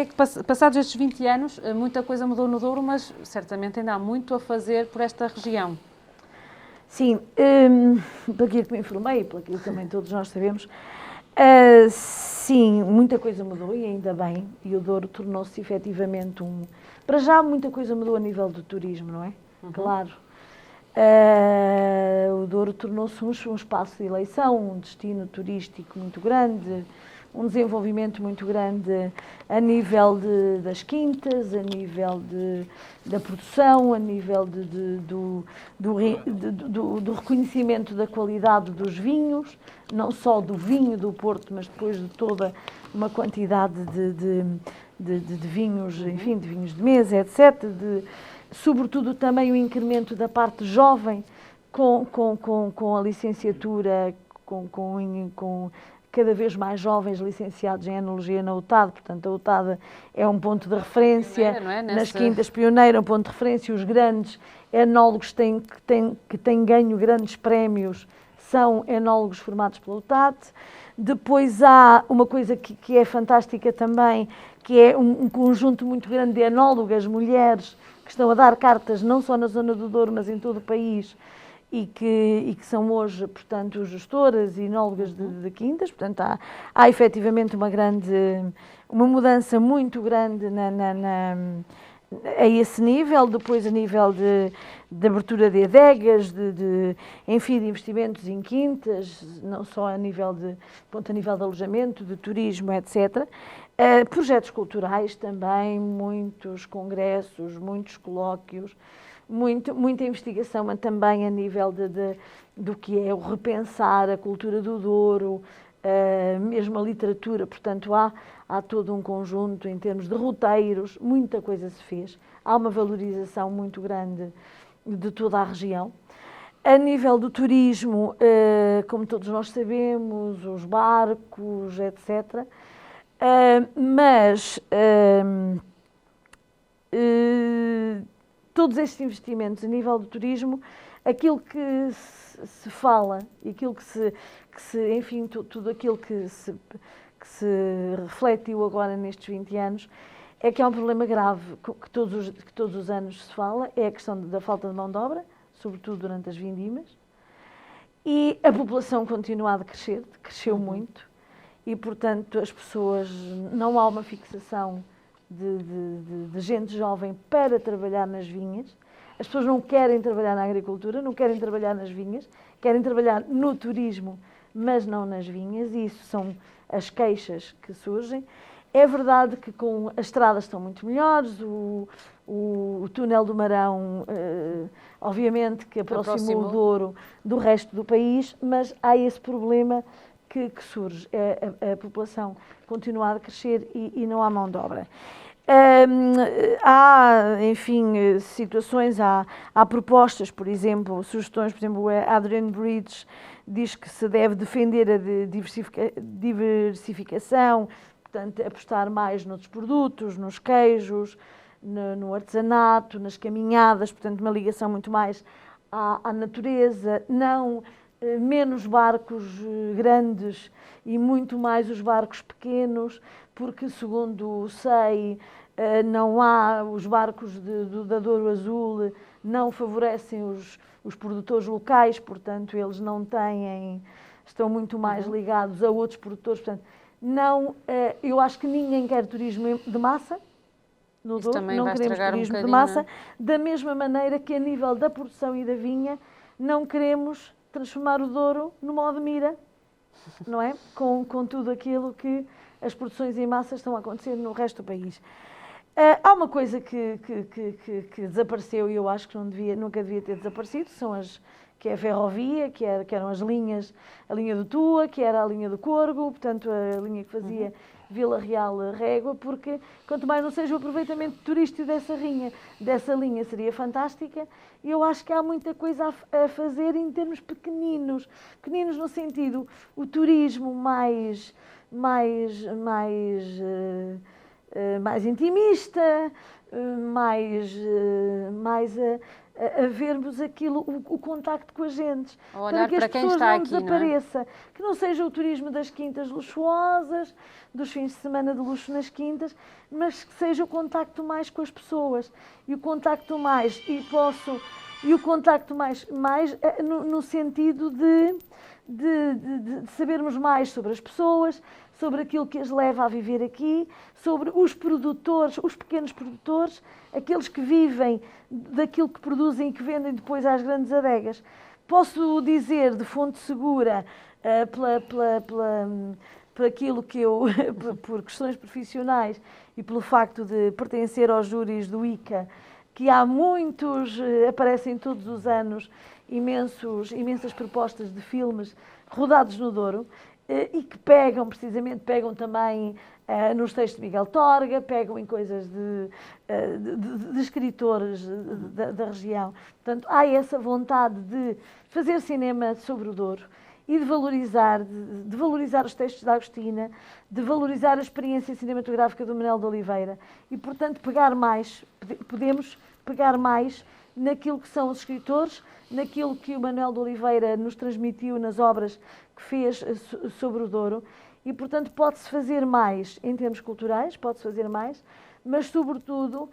é que passados estes 20 anos, muita coisa mudou no Douro, mas certamente ainda há muito a fazer por esta região. Sim, pelo que me informei, pelo que também todos nós sabemos, sim, muita coisa mudou e ainda bem, e o Douro tornou-se efetivamente para já muita coisa mudou a nível do turismo, não é? Claro. O Douro tornou-se um espaço de eleição, um destino turístico muito grande, um desenvolvimento muito grande a nível das quintas, a nível da produção, a nível do reconhecimento da qualidade dos vinhos, não só do vinho do Porto, mas depois de toda uma quantidade de vinhos, enfim, de vinhos de mesa, etc., sobretudo também o incremento da parte jovem com a licenciatura, com cada vez mais jovens licenciados em enologia na UTAD, portanto a UTAD é um ponto de referência, pioneira, não é? Nas quintas pioneira, um ponto de referência, os grandes enólogos que têm ganho grandes prémios são enólogos formados pela UTAD. Depois há uma coisa que é fantástica também, que é um conjunto muito grande de enólogas, mulheres, que estão a dar cartas não só na zona do Douro, mas em todo o país, e que são hoje, portanto, gestoras e enólogas de quintas. Portanto, há efetivamente uma mudança muito grande a esse nível. Depois, a nível de abertura de adegas, enfim, de investimentos em quintas, não só a nível de alojamento, de turismo, etc. Projetos culturais também, muitos congressos, muitos colóquios, muita investigação, mas também a nível do que é o repensar a cultura do Douro, mesmo a literatura. Portanto, há todo um conjunto em termos de roteiros, muita coisa se fez. Há uma valorização muito grande de toda a região. A nível do turismo, como todos nós sabemos, os barcos, etc. Todos estes investimentos a nível do turismo, aquilo que se fala e aquilo enfim, tudo aquilo que se refletiu agora nestes 20 anos, é que há um problema grave que todos os anos se fala, é a questão da falta de mão de obra, sobretudo durante as vindimas, e a população continua a crescer, cresceu muito, e portanto as pessoas, não há uma fixação de gente jovem para trabalhar nas vinhas. As pessoas não querem trabalhar na agricultura, não querem trabalhar nas vinhas, querem trabalhar no turismo, mas não nas vinhas, e isso são as queixas que surgem. É verdade que as estradas estão muito melhores, o túnel do Marão, obviamente que aproximou o Douro do resto do país, mas há esse problema que surge, a população continua a crescer e não há mão de obra. Há, enfim, situações, há propostas, por exemplo, sugestões, por exemplo, a Adrian Bridge diz que se deve defender a diversificação, portanto, apostar mais noutros produtos, nos queijos, no artesanato, nas caminhadas, portanto, uma ligação muito mais à natureza, menos barcos grandes e muito mais os barcos pequenos, porque, segundo sei, não há os barcos da Douro Azul, não favorecem os produtores locais, portanto, eles estão muito mais ligados a outros produtores. Portanto, eu acho que ninguém quer turismo de massa no Douro, não queremos turismo de massa, da mesma maneira que a nível da produção e da vinha, não queremos transformar o Douro numa Odmira, não é? Com tudo aquilo que as produções em massa estão a acontecer no resto do país. Há uma coisa que desapareceu e eu acho que nunca devia ter desaparecido, que é a ferrovia, que eram as linhas, a linha do Tua, que era a linha do Corgo, portanto a linha que fazia Vila Real-Régua, porque quanto mais não seja o aproveitamento turístico dessa linha seria fantástica, e eu acho que há muita coisa a fazer em termos pequeninos no sentido, o turismo mais intimista, mais a vermos aquilo, o contacto com as gentes, para que as pessoas não desapareçam, que não seja o turismo das quintas luxuosas, dos fins de semana de luxo nas quintas, mas que seja o contacto mais com as pessoas, e o contacto mais, no sentido de sabermos mais sobre as pessoas, sobre aquilo que as leva a viver aqui, sobre os produtores, os pequenos produtores, aqueles que vivem daquilo que produzem e que vendem depois às grandes adegas. Posso dizer de fonte segura, por aquilo que por questões profissionais e pelo facto de pertencer aos júris do ICA, que há aparecem todos os anos imensas propostas de filmes rodados no Douro, e que pegam também nos textos de Miguel Torga, pegam em coisas de escritores da região. Portanto, há essa vontade de fazer cinema sobre o Douro e de valorizar os textos da Agostina, de valorizar a experiência cinematográfica do Manuel de Oliveira e, portanto, podemos pegar mais naquilo que são os escritores, naquilo que o Manuel de Oliveira nos transmitiu nas obras que fez sobre o Douro, e, portanto, pode-se fazer mais em termos culturais, mas, sobretudo,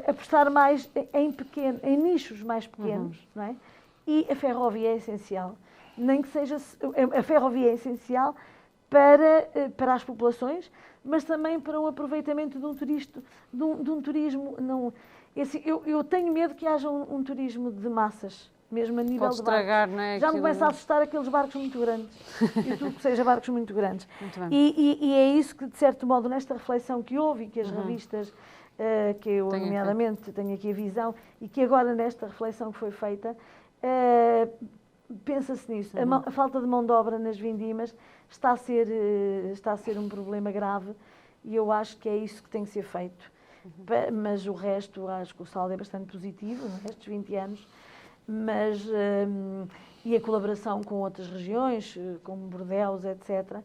apostar mais em nichos mais pequenos, não é? E a ferrovia é essencial. Nem que seja... A ferrovia é essencial para as populações, mas também para o aproveitamento de um turismo. Não, eu tenho medo que haja um turismo de massas, mesmo a nível Pode de estragar, barcos. não é? Já me Aquilo- começa a assustar aqueles barcos muito grandes. E tudo que seja barcos muito grandes. Muito bem. E é isso que, de certo modo, nesta reflexão que houve e que as revistas, que eu, Tenho nomeadamente, tenho aqui a visão, e que agora nesta reflexão que foi feita, pensa-se nisso. A falta de mão de obra nas vindimas está a ser um problema grave e eu acho que é isso que tem que ser feito. Mas o resto, acho que o saldo é bastante positivo, nestes 20 anos, mas, e a colaboração com outras regiões, como Bordeaux, etc.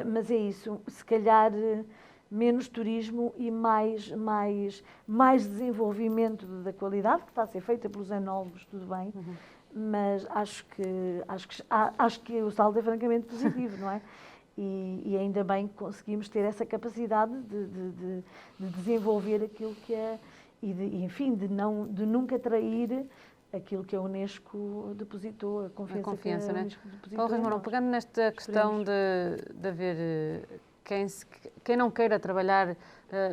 Mas é isso, se calhar menos turismo e mais desenvolvimento da qualidade, que está a ser feita pelos enólogos, tudo bem, mas acho que o saldo é francamente positivo, não é? E ainda bem que conseguimos ter essa capacidade de desenvolver aquilo que é, enfim, de nunca trair aquilo que a Unesco depositou, a confiança que a não é? Unesco depositou. Paulo Reis em Mourão, nós. pegando nesta questão de haver quem não queira trabalhar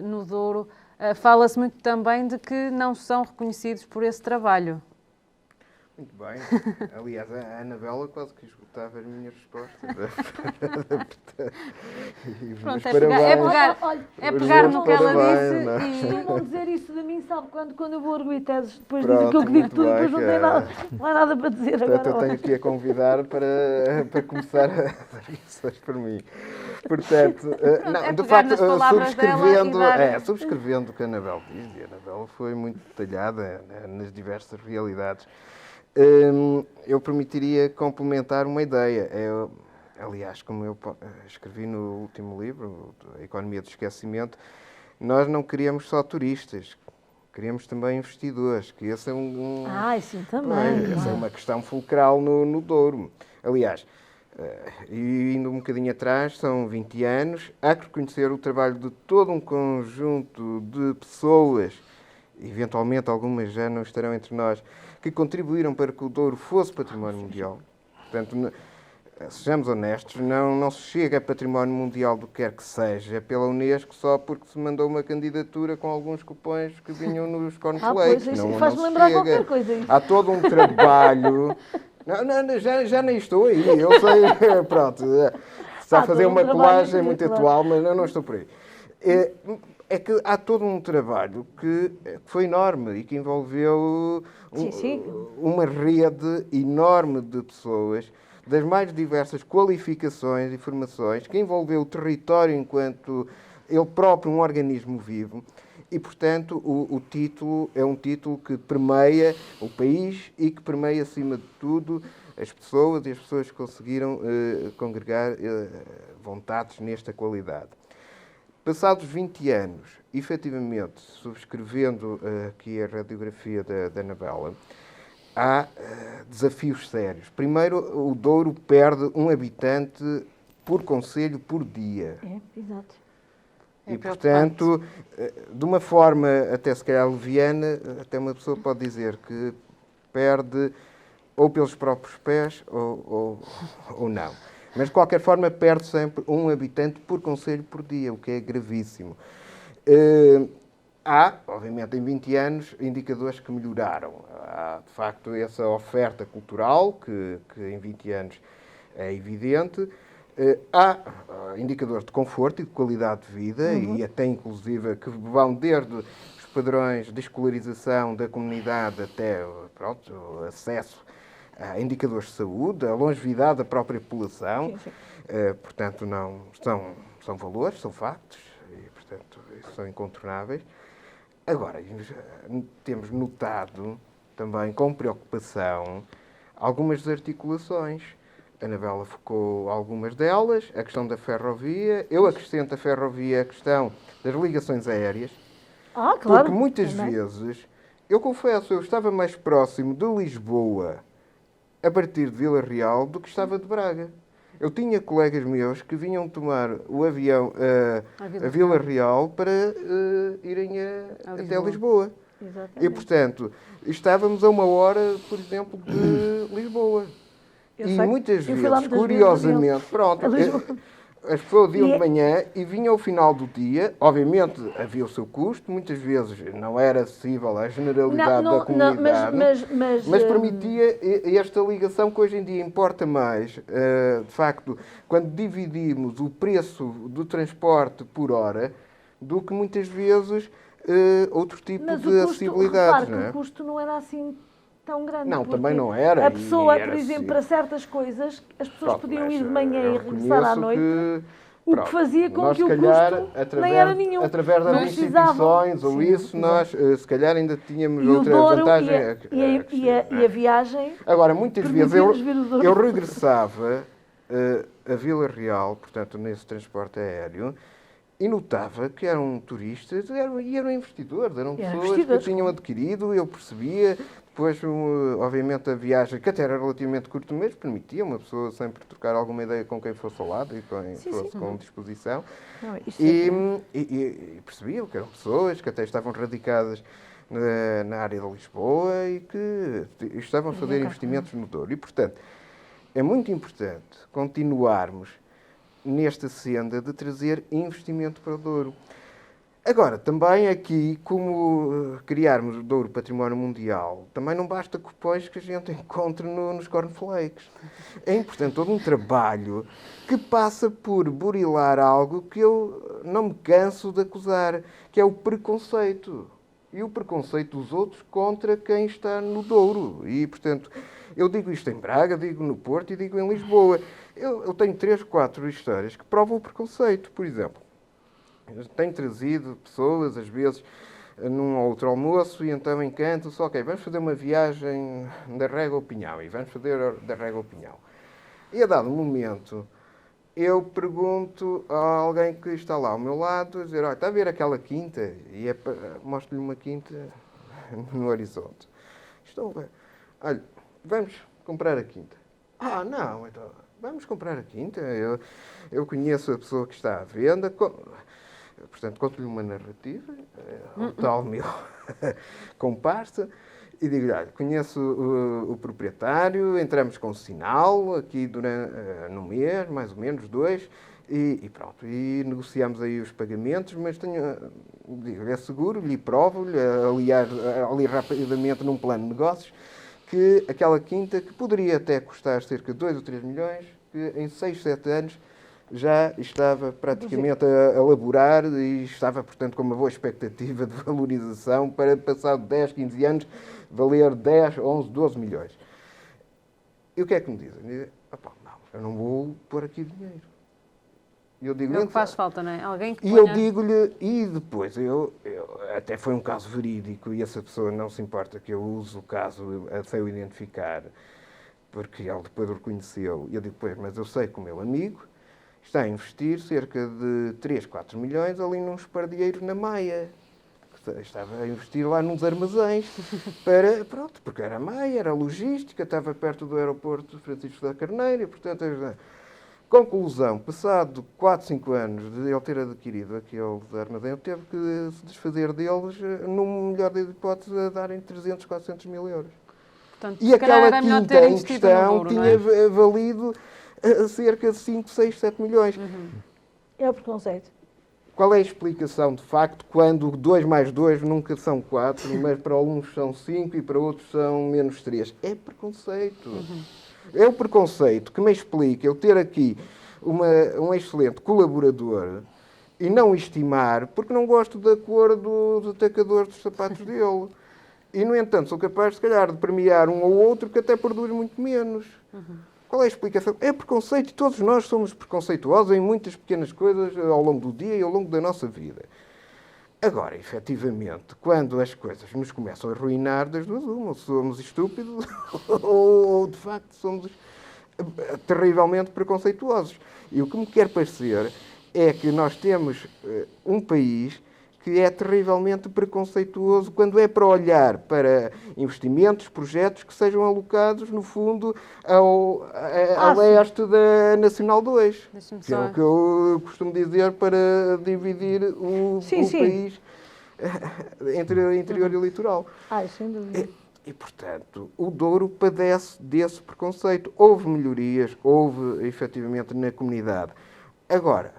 no Douro, fala-se muito também de que não são reconhecidos por esse trabalho. Muito bem. Aliás, a Anabela quase que esgotava as minhas respostas. Pronto, é pegar no que ela disse e... Não vão dizer isso de mim, sabe? Quando eu vou argumentar, depois Pronto, dizem que eu digo muito tudo, bem, depois não tem nada, não há nada para dizer Portanto, agora. eu tenho aqui a convidar para começar a dar lições por mim. Portanto, não, é de pegar facto, nas palavras dela e dar- subscrevendo o que a Anabela diz, e a Anabela foi muito detalhada, né, nas diversas realidades, eu permitiria complementar uma ideia. Aliás, como eu escrevi no último livro, A Economia do Esquecimento, nós não queríamos só turistas, queríamos também investidores, que esse é Sim, também. essa é uma questão fulcral no Douro. Aliás, e indo um bocadinho atrás, são 20 anos, há que reconhecer o trabalho de todo um conjunto de pessoas, eventualmente algumas já não estarão entre nós, que contribuíram para que o Douro fosse património mundial. Portanto, sejamos honestos, não se chega a património mundial do que quer que seja pela Unesco só porque se mandou uma candidatura com alguns cupons que vinham nos cornflakes. Pois, não faz-me se lembrar chega. qualquer coisa isso. Há todo um trabalho... Não, já nem estou aí, eu sei, pronto, está a fazer todo um uma trabalho, colagem muito claro. atual, mas eu não estou por aí. É que há todo um trabalho que foi enorme e que envolveu uma rede enorme de pessoas das mais diversas qualificações e formações, que envolveu o território enquanto ele próprio um organismo vivo. E, portanto, o título é um título que permeia o país e que permeia, acima de tudo, as pessoas e as pessoas que conseguiram congregar vontades nesta qualidade. Passados 20 anos, efetivamente, subscrevendo aqui a radiografia da Anabela, há desafios sérios. Primeiro, o Douro perde um habitante por concelho por dia. Exato. E, portanto, de uma forma até se calhar leviana, até uma pessoa pode dizer que perde ou pelos próprios pés ou não. Mas, de qualquer forma, perde sempre um habitante por concelho por dia, o que é gravíssimo. Há, obviamente, em 20 anos, indicadores que melhoraram. Há, de facto, essa oferta cultural, que em 20 anos é evidente. Há indicadores de conforto e de qualidade de vida, e até, inclusive, que vão desde os padrões de escolarização da comunidade até o acesso a indicadores de saúde, a longevidade da própria população. Sim. Portanto, não são valores, são factos, e, portanto, são incontornáveis. Agora, temos notado também com preocupação algumas desarticulações. A Anabela focou algumas delas, a questão da ferrovia. Eu acrescento a ferrovia a questão das ligações aéreas. Claro. Porque muitas também. vezes, eu confesso, eu estava mais próximo de Lisboa a partir de Vila Real do que estava de Braga. Eu tinha colegas meus que vinham tomar o avião a Vila Real para irem até Lisboa. Exatamente. E, portanto, estávamos a 1 hora, por exemplo, de Lisboa. Eu E sei, muitas eu fui lá vezes, muitas vezes, curiosamente, pronto, a Lisboa. as pessoas iam E de é- manhã e vinham ao final do dia. Obviamente, havia o seu custo, muitas vezes não era acessível à generalidade da comunidade, mas permitia esta ligação que hoje em dia importa mais. De facto, quando dividimos o preço do transporte por hora, do que muitas vezes outro tipo Mas de o custo, acessibilidades. repare Não que é? o custo não era assim tão grande. Não, porque também não era, A e pessoa, era por exemplo, acessível. para certas coisas, as pessoas Pronto, podiam mas, ir de manhã eu e regressar à reconheço noite, que, o que fazia com nós, que o se calhar, custo nem era nenhum. através das Não precisavam. instituições ou Sim, isso, nós se calhar ainda tínhamos E o outra Douro vantagem. e a viagem. Agora, muitas vezes permitia-nos ver o Douro. eu regressava a Vila Real, portanto, nesse transporte aéreo, e notava que eram turistas e eram investidores, eram pessoas que tinham adquirido, eu percebia. Depois, obviamente, a viagem, que até era relativamente curto, mas permitia uma pessoa sempre trocar alguma ideia com quem fosse ao lado e com quem fosse com disposição. Não, E percebia que eram pessoas que até estavam radicadas na área de Lisboa e que estavam a fazer investimentos no Douro. E, portanto, é muito importante continuarmos nesta senda de trazer investimento para o Douro. Agora, também aqui, como criarmos o Douro Património Mundial, também não basta cupões que a gente encontre nos cornflakes. É importante todo um trabalho que passa por burilar algo que eu não me canso de acusar, que é o preconceito. E o preconceito dos outros contra quem está no Douro. E, portanto, eu digo isto em Braga, digo no Porto e digo em Lisboa. Eu tenho 3, 4 histórias que provam o preconceito. Por exemplo, eu tenho trazido pessoas, às vezes, num ou outro almoço, e então encanto-se, ok, vamos fazer uma viagem da Régua ao Pinhal, e vamos fazer da Régua ao Pinhal. E a dado momento, eu pergunto a alguém que está lá ao meu lado, a dizer, olha, está a ver aquela quinta? E mostro-lhe uma quinta no horizonte. Estou a ver. Olha, vamos comprar a quinta. Ah, não, então, vamos comprar a quinta. Eu conheço a pessoa que está à venda. Portanto, conto-lhe uma narrativa, o tal meu comparsa, e digo-lhe, olha, conheço o proprietário, entramos com sinal aqui no mês, mais ou menos 2, e pronto, e negociamos aí os pagamentos, mas digo-lhe, é seguro, lhe provo-lhe, aliar ali rapidamente num plano de negócios, que aquela quinta, que poderia até custar cerca de 2 ou 3 milhões, que em 6, 7 anos já estava praticamente a laborar e estava, portanto, com uma boa expectativa de valorização para, passado 10, 15 anos, valer 10, 11, 12 milhões. E o que é que me dizem? Dizem, não, eu não vou pôr aqui dinheiro. Eu digo, É o que faz falta, não é? Alguém que e ponha... eu digo-lhe, e depois, até foi um caso verídico e essa pessoa não se importa que eu use o caso a eu identificar, porque ele depois o reconheceu. E eu digo, pois, mas eu sei que o meu amigo está a investir cerca de 3, 4 milhões ali num espardeiro na Maia. Estava a investir lá nos armazéns, pronto, porque era Maia, era logística, estava perto do aeroporto Francisco da Carneira, e, portanto, conclusão, passado 4, 5 anos de ele ter adquirido aquele armazém, ele teve que se desfazer deles, no melhor das hipóteses, a darem 300, 400 mil euros. Portanto, E aquela quinta em questão tinha valido cerca de 5, 6, 7 milhões. É o preconceito. Qual é a explicação, de facto, quando 2 mais 2 nunca são 4, mas para uns são 5 e para outros são menos 3? É preconceito. É o preconceito que me explica eu ter aqui um excelente colaborador e não estimar, porque não gosto da cor dos atacadores dos sapatos dele. E, no entanto, sou capaz, se calhar, de premiar um ou outro que até produz muito menos. Qual é a explicação? É preconceito. Todos nós somos preconceituosos em muitas pequenas coisas ao longo do dia e ao longo da nossa vida. Agora, efetivamente, quando as coisas nos começam a arruinar, das duas uma, ou somos estúpidos ou, de facto, somos terrivelmente preconceituosos. E o que me quer parecer é que nós temos um país que é terrivelmente preconceituoso quando é para olhar para investimentos, projetos que sejam alocados, no fundo, a leste da Nacional 2. Que é o que eu costumo dizer para dividir o país entre interior e litoral. Ai, sem dúvida. E, portanto, o Douro padece desse preconceito. Houve melhorias, houve, efetivamente, na comunidade. Agora,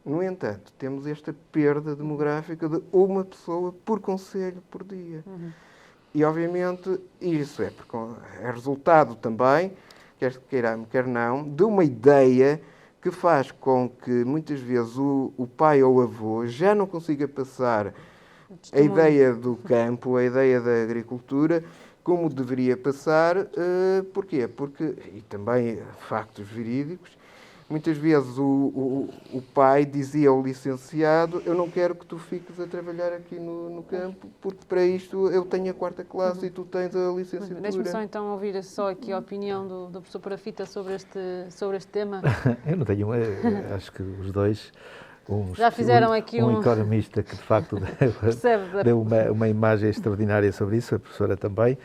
no entanto, temos esta perda demográfica de uma pessoa por concelho por dia. E, obviamente, isso é resultado também, quer queiramos, quer não, de uma ideia que faz com que, muitas vezes, o pai ou o avô já não consiga passar a ideia do campo, a ideia da agricultura, como deveria passar. Porquê? Porque, e também factos verídicos, muitas vezes o pai dizia ao licenciado: eu não quero que tu fiques a trabalhar aqui no campo, porque para isto eu tenho a 4ª classe e tu tens a licenciatura. Deixe-me só então ouvir só aqui a opinião do professor Parafita sobre este tema. Eu não tenho, acho que os dois... Já fizeram aqui um economista que de facto deu uma imagem extraordinária sobre isso, a professora também.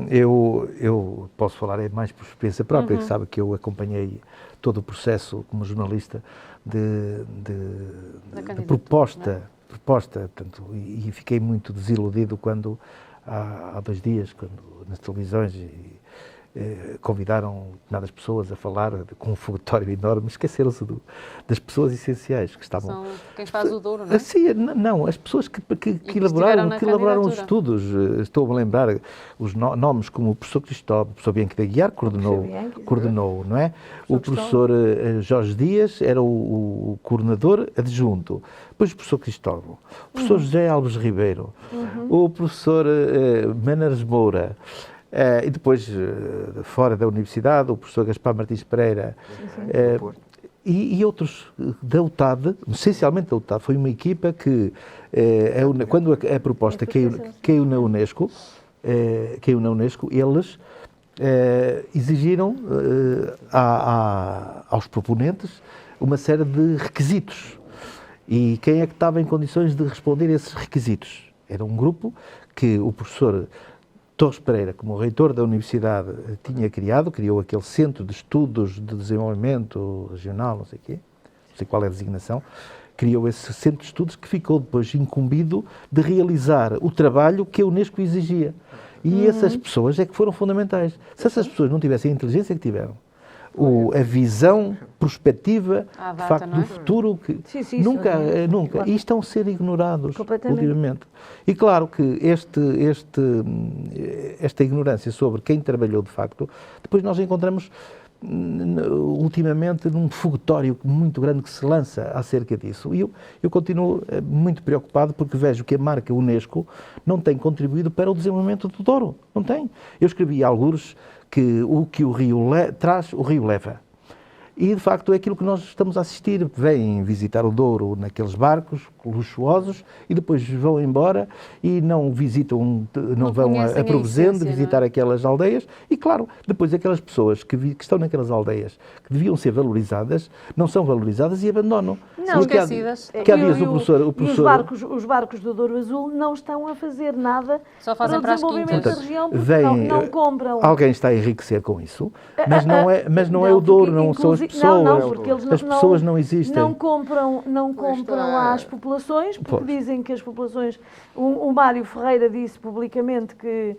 Eu posso falar mais por experiência própria, que sabe que eu acompanhei todo o processo como jornalista de proposta, portanto, e fiquei muito desiludido quando, há 2 dias, quando nas televisões convidaram determinadas pessoas a falar com um fogatório enorme, esqueceram-se das pessoas essenciais que estavam... São quem faz o Douro, não é? Sim, não, as pessoas que elaboraram os estudos. Estou a lembrar os nomes como o professor Cristóvão, o professor Bianchi da Guiar, coordenou, não é? O professor Jorge Dias era o coordenador adjunto. Depois o professor Cristóvão, o professor José Alves Ribeiro, o professor Manares Moura, e depois, fora da universidade, o professor Gaspar Martins Pereira e outros da UTAD, essencialmente da UTAD. Foi uma equipa que, quando a proposta caiu na Unesco, eles exigiram aos proponentes uma série de requisitos. E quem é que estava em condições de responder a esses requisitos? Era um grupo que o professor Torres Pereira, como reitor da universidade, criou aquele Centro de Estudos de Desenvolvimento Regional, não sei qual é a designação, criou esse Centro de Estudos que ficou depois incumbido de realizar o trabalho que a Unesco exigia. E essas pessoas é que foram fundamentais. Se essas pessoas não tivessem a inteligência que tiveram, a visão prospectiva, de facto, do futuro, que nunca, e estão a ser ignorados ultimamente. E claro que esta ignorância sobre quem trabalhou de facto, depois nós encontramos ultimamente num fogatório muito grande que se lança acerca disso. E eu continuo muito preocupado porque vejo que a marca Unesco não tem contribuído para o desenvolvimento do Douro. Não tem. Eu escrevi alguns que o que o rio traz, o rio leva. E, de facto, é aquilo que nós estamos a assistir. Vêm visitar o Douro naqueles barcos luxuosos e depois vão embora e não visitam, não vão a Provozende visitar aquelas aldeias. E, claro, depois aquelas pessoas que estão naquelas aldeias, que deviam ser valorizadas, não são valorizadas e abandonam. Não, esquecidas. Que há dias o professor... Os barcos do Douro Azul não estão a fazer nada só fazem para o desenvolvimento da região, porque não compram. Alguém está a enriquecer com isso, mas não é o Douro, não são as pessoas. Não, porque eles as pessoas não existem. Não compram às populações, porque dizem que as populações... O Mário Ferreira disse publicamente que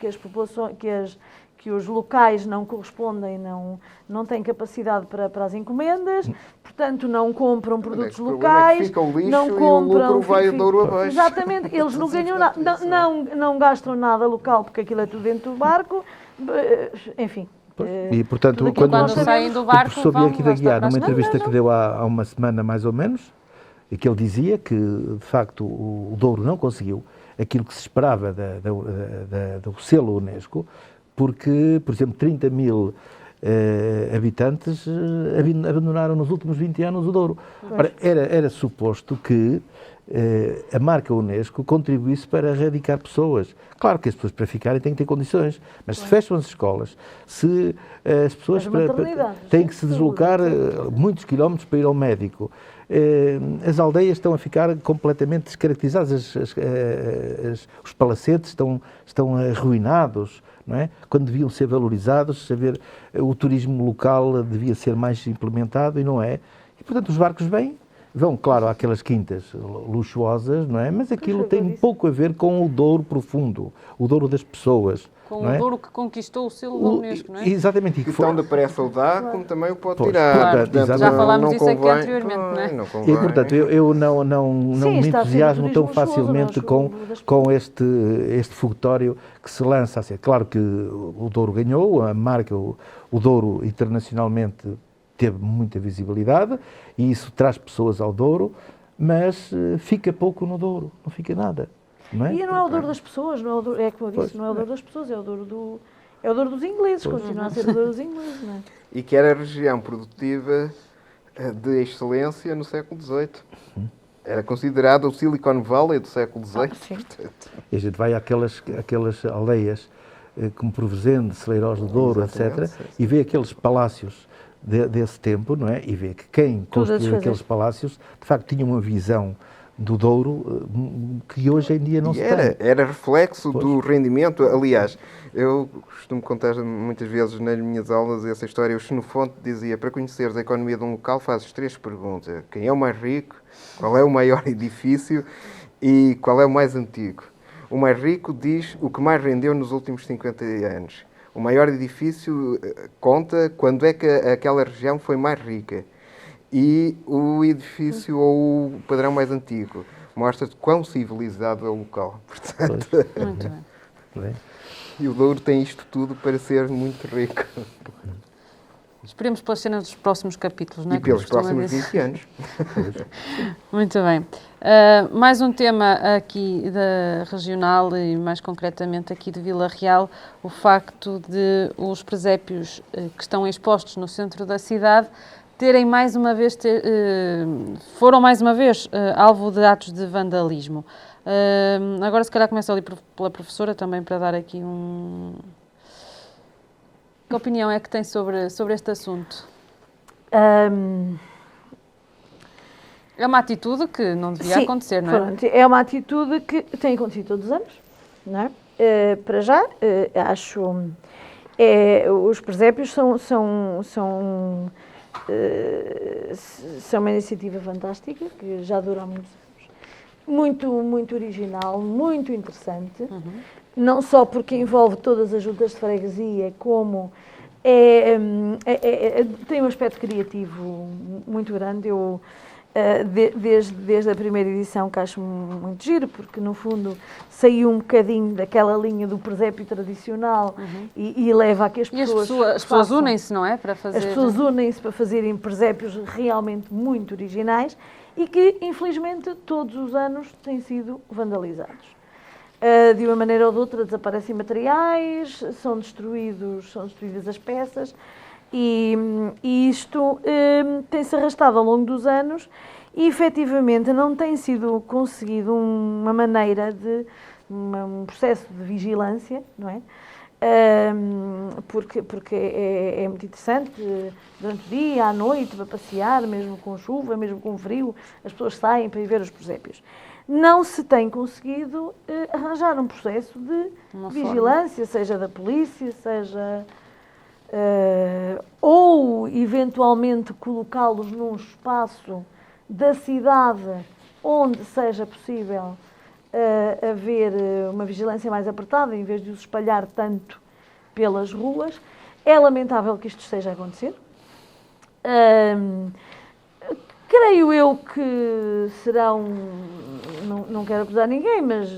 as populações... que os locais não correspondem, não têm capacidade para as encomendas, portanto não compram produtos locais, fica o lixo não compram, e o lucro vai do Douro abaixo. Exatamente, eles não ganham nada, não gastam nada local, porque aquilo é tudo dentro do barco, enfim. E, portanto, quando saem do barco, o professor Bianchi da Guiar, numa entrevista que deu há uma semana mais ou menos, e que ele dizia que, de facto, o Douro não conseguiu aquilo que se esperava do selo Unesco, porque, por exemplo, 30 mil habitantes abandonaram nos últimos 20 anos o Douro. Ora, era suposto que a marca Unesco contribuísse para erradicar pessoas. Claro que as pessoas para ficarem têm que ter condições, mas se fecham as escolas, se as pessoas têm que se deslocar muitos quilómetros para ir ao médico, as aldeias estão a ficar completamente descaracterizadas, os palacetes estão arruinados, não é? Quando deviam ser valorizados, o turismo local devia ser mais implementado e não é. E, portanto, os barcos vêm, Vão, claro, àquelas quintas luxuosas, não é? Mas aquilo tem pouco a ver com o Douro profundo, o Douro das pessoas. Com não o é? Douro que conquistou o selo da Unesco, não é? Exatamente. Que tão depressa o dá, como também o pode Pois, tirar. claro, Portanto, já não falámos disso aqui convém, anteriormente, não é? Não E, convém. portanto, eu não Sim, me está a ser entusiasmo o tão turismo luxuoso, facilmente não é? com este fogotório que se lança a ser. Claro que o Douro ganhou, a marca, o Douro internacionalmente teve muita visibilidade e isso traz pessoas ao Douro, mas fica pouco no Douro, não fica nada. Não é? E não é o Douro das pessoas, não é, é como eu disse, não é o Douro das pessoas, é o Douro dos ingleses, continua a ser o Douro dos ingleses, não é? E que era a região produtiva de excelência no século XVIII. Era considerado o Silicon Valley do século XVIII. Sim. E a gente vai àquelas aldeias como Provenzende, Celeiros do Douro, Exatamente, etc., sim. e vê aqueles palácios desse tempo, não é? E vê que quem construiu aqueles palácios, de facto, tinha uma visão do Douro que hoje em dia não se tem. Era reflexo do rendimento. Aliás, eu costumo contar muitas vezes nas minhas aulas essa história. O Xenofonte dizia, para conheceres a economia de um local, fazes 3 perguntas. Quem é o mais rico? Qual é o maior edifício? E qual é o mais antigo? O mais rico diz o que mais rendeu nos últimos 50 anos. O maior edifício conta quando é que aquela região foi mais rica. E o edifício ou o padrão mais antigo mostra-te quão civilizado é o local. Portanto, Muito bem. e o Douro tem isto tudo para ser muito rico. Esperemos pelas cenas dos próximos capítulos, não é? E pelos Como costuma próximos dizer. 20 anos. Muito bem. Mais um tema aqui da regional e mais concretamente aqui de Vila Real, o facto de os presépios que estão expostos no centro da cidade terem mais uma vez, foram mais uma vez alvo de atos de vandalismo. Agora se calhar começo ali pela professora também para dar aqui Que opinião é que tem sobre este assunto? É uma atitude que não devia acontecer, não é? Pronto, é uma atitude que tem acontecido todos os anos, não é? Para já, acho... os presépios são uma iniciativa fantástica, que já dura há muitos anos. Muito, muito original, muito interessante. Não só porque envolve todas as juntas de freguesia, como tem um aspecto criativo muito grande. Eu, desde a primeira edição, que acho muito giro, porque no fundo saiu um bocadinho daquela linha do presépio tradicional e leva a que as pessoas unem-se, não é? Para fazer... As pessoas unem-se para fazerem presépios realmente muito originais e que, infelizmente, todos os anos têm sido vandalizados. De uma maneira ou de outra desaparecem materiais, são destruídas as peças e isto tem-se arrastado ao longo dos anos e efetivamente não tem sido conseguido uma maneira de um processo de vigilância, não é? Porque é muito interessante, durante o dia, à noite, para passear, mesmo com chuva, mesmo com frio, as pessoas saem para ir ver os presépios. Não se tem conseguido arranjar um processo de vigilância, seja da polícia, seja... ou, eventualmente, colocá-los num espaço da cidade onde seja possível haver uma vigilância mais apertada, em vez de os espalhar tanto pelas ruas. É lamentável que isto esteja a acontecer. Creio eu que serão, não quero acusar ninguém, mas,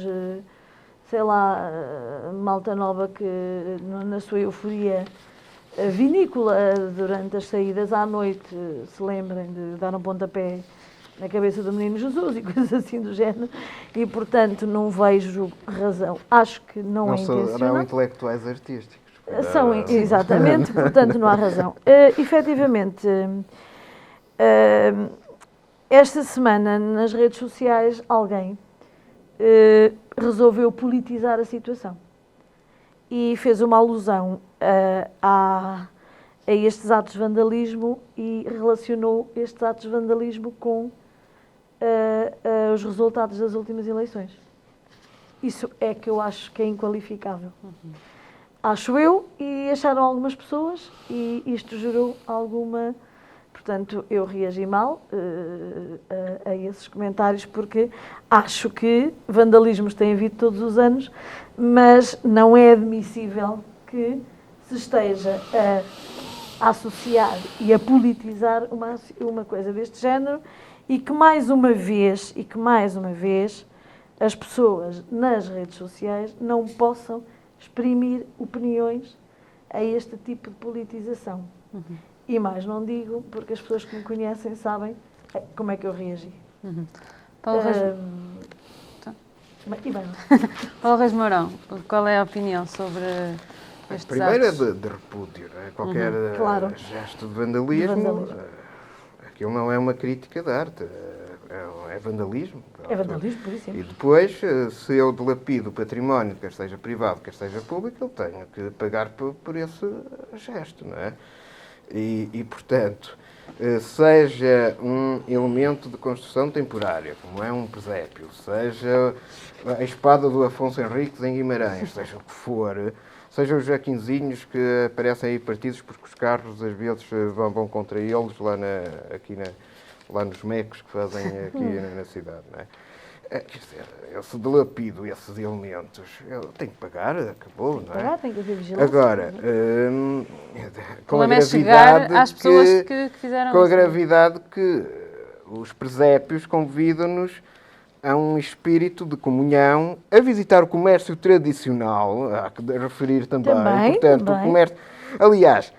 sei lá, malta nova que, na sua euforia vinícola, durante as saídas à noite, se lembrem de dar um pontapé na cabeça do menino Jesus e coisas assim do género, e, portanto, não vejo razão. Acho que não é intencional. Serão intelectuais artísticos. São, exatamente, portanto, não há razão. Efetivamente... esta semana, nas redes sociais, alguém resolveu politizar a situação e fez uma alusão a estes atos de vandalismo e relacionou estes atos de vandalismo com os resultados das últimas eleições. Isso é que eu acho que é inqualificável. Acho eu, e acharam algumas pessoas, e isto gerou alguma... portanto, eu reagi mal a esses comentários, porque acho que vandalismos têm havido todos os anos, mas não é admissível que se esteja a associar e a politizar uma coisa deste género e que mais uma vez, as pessoas nas redes sociais não possam exprimir opiniões a este tipo de politização. E mais não digo, porque as pessoas que me conhecem sabem como é que eu reagi. Paulo Reis... E bem, Paulo Reis Mourão, qual é a opinião sobre estes Primeiro atos? é de repúdio, não é? Qualquer Claro. gesto de vandalismo, aquilo não é uma crítica de arte, é vandalismo. é vandalismo, por isso. E depois, se eu dilapido o património, quer seja privado, quer seja público, eu tenho que pagar por esse gesto, não é? E, portanto, seja um elemento de construção temporária, como é um presépio, seja a espada do Afonso Henriques em Guimarães, seja o que for, seja os jaquinzinhos que aparecem aí partidos porque os carros às vezes vão contra eles lá nos mecos que fazem aqui na cidade, não é? Quer dizer, eu se dilapido esses elementos, eu tenho que pagar, acabou, não é? Tem que haver vigilância. Agora, com a problema é chegar gravidade às pessoas que fizeram com a isso. gravidade que os presépios convidam-nos a um espírito de comunhão, a visitar o comércio tradicional, há que referir também. Portanto, também. o comércio... Aliás,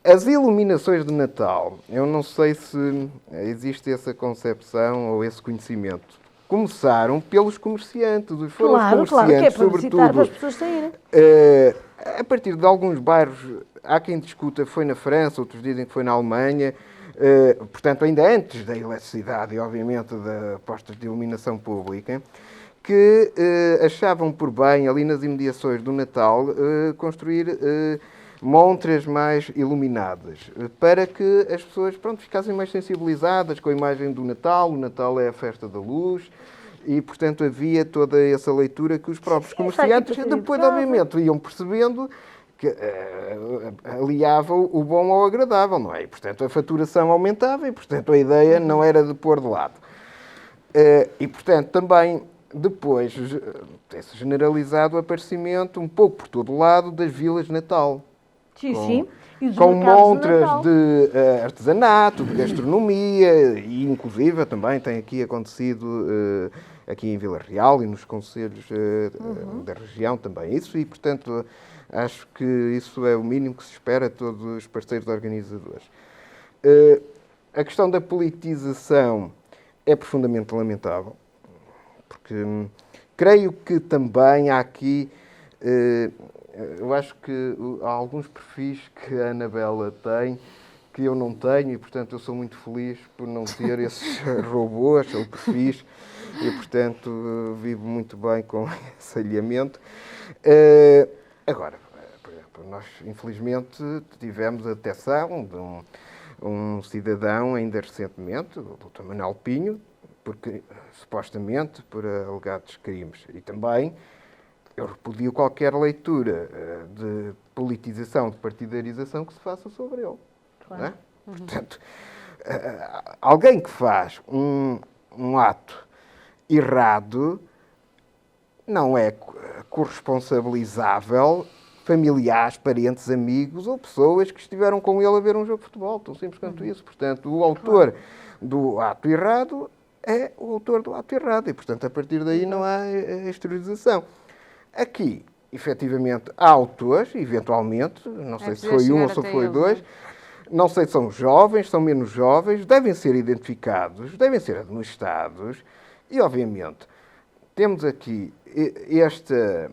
as iluminações de Natal, eu não sei se existe essa concepção ou esse conhecimento. Começaram pelos comerciantes, foram Claro, os claro, que é comerciantes, para visitar, para as sobretudo, pessoas saírem. a partir de alguns bairros, há quem discuta, foi na França, outros dizem que foi na Alemanha, portanto, ainda antes da eletricidade e, obviamente, da postas de iluminação pública, que achavam por bem, ali nas imediações do Natal, construir montras mais iluminadas, para que as pessoas, ficassem mais sensibilizadas com a imagem do Natal. O Natal é a festa da luz e, portanto, havia toda essa leitura que os próprios comerciantes, depois, obviamente, iam percebendo que aliavam o bom ao agradável, não é? E, portanto, a faturação aumentava e, portanto, a ideia não era de pôr de lado. E, portanto, também depois tem-se generalizado o aparecimento, um pouco por todo lado, das vilas de Natal. Sim. E os Com mercados montras Natal. de artesanato, de gastronomia e, inclusive, também tem aqui acontecido aqui em Vila Real e nos concelhos da região também isso e, portanto, acho que isso é o mínimo que se espera a todos os parceiros organizadores. A questão da politização é profundamente lamentável, porque creio que também há aqui... eu acho que há alguns perfis que a Anabela tem que eu não tenho e, portanto, eu sou muito feliz por não ter esses robôs ou perfis e, portanto, vivo muito bem com esse alinhamento. Agora, por exemplo, nós, infelizmente, tivemos a detecção de um cidadão, ainda recentemente, o Dr. Manuel Pinho, porque, supostamente, por alegados crimes. E também... eu repudio qualquer leitura de politização, de partidarização que se faça sobre ele. Claro. Não é? Portanto, alguém que faz um ato errado não é corresponsabilizável familiares, parentes, amigos ou pessoas que estiveram com ele a ver um jogo de futebol. Tão simples quanto isso. Portanto, o autor do ato errado é o autor do ato errado e, portanto, a partir daí não há exteriorização. Aqui, efetivamente, há autores, eventualmente, não sei se foi um ou se foi dois, não sei se são jovens, são menos jovens, devem ser identificados, devem ser admoestados e, obviamente, temos aqui esta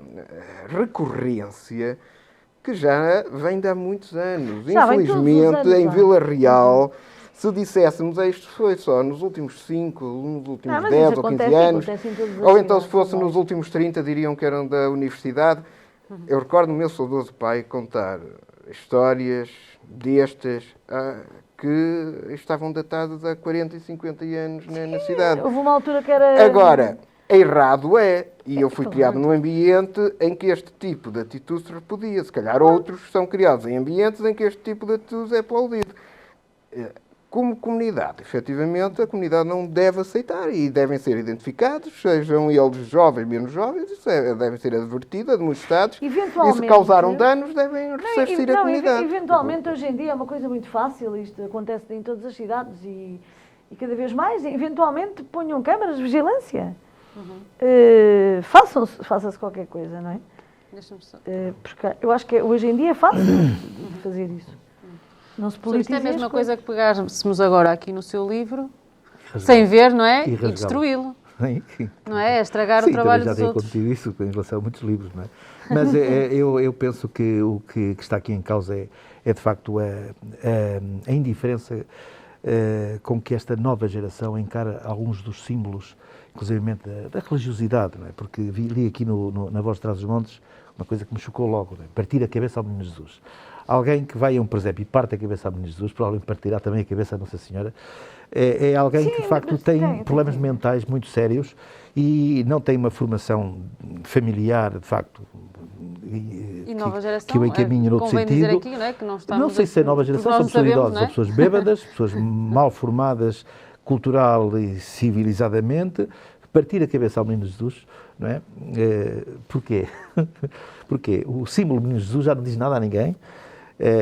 recorrência que já vem de há muitos anos. Já vem todos os Infelizmente, anos, em já. Vila Real, se disséssemos isto foi só nos últimos 5, nos últimos mas 10 isso ou 15 acontece, anos, acontece em todas as ou então se cidades fosse também. nos últimos 30 diriam que eram da universidade. Eu recordo o meu saudoso pai contar histórias destas que estavam datadas há 40 e 50 anos na cidade. Houve uma altura que era... Agora, errado é, e eu fui claro. criado num ambiente em que este tipo de atitude se repudia. Se calhar outros são criados em ambientes em que este tipo de atitude é aplaudido. como comunidade, efetivamente, a comunidade não deve aceitar e devem ser identificados, sejam eles jovens, menos jovens, devem ser advertidos, admoestados, e se causaram danos, devem ressarcir a comunidade. Eventualmente, hoje em dia, é uma coisa muito fácil, isto acontece em todas as cidades e cada vez mais, eventualmente ponham câmaras de vigilância. Faça-se qualquer coisa, não é? Porque eu acho que hoje em dia é fácil de fazer isso. Não se politiza. Isto é a mesma coisa que pegássemos agora aqui no seu livro, sem ver, não é? E destruí-lo. Não é? É estragar o trabalho dos outros. Já tenho acontecido isso em relação a muitos livros, não é? Mas eu penso que o que está aqui em causa é de facto a indiferença com que esta nova geração encara alguns dos símbolos, inclusive da religiosidade, não é? Porque li aqui na Voz de Trás dos Montes uma coisa que me chocou logo, não é? Partir a cabeça ao Menino Jesus. Alguém que vai a um presépio e parte a cabeça ao Menino Jesus, provavelmente partirá também a cabeça à Nossa Senhora. É alguém que, de facto, tem problemas mentais muito sérios e não tem uma formação familiar, de facto, e nova geração, que o encaminha noutro sentido. Dizer aqui, não é? Que não sei se é nova geração, são pessoas idosas, são pessoas bêbadas, pessoas mal formadas cultural e civilizadamente. Partir a cabeça ao Menino Jesus, não é? Porquê? Porque o símbolo Menino Jesus já não diz nada a ninguém.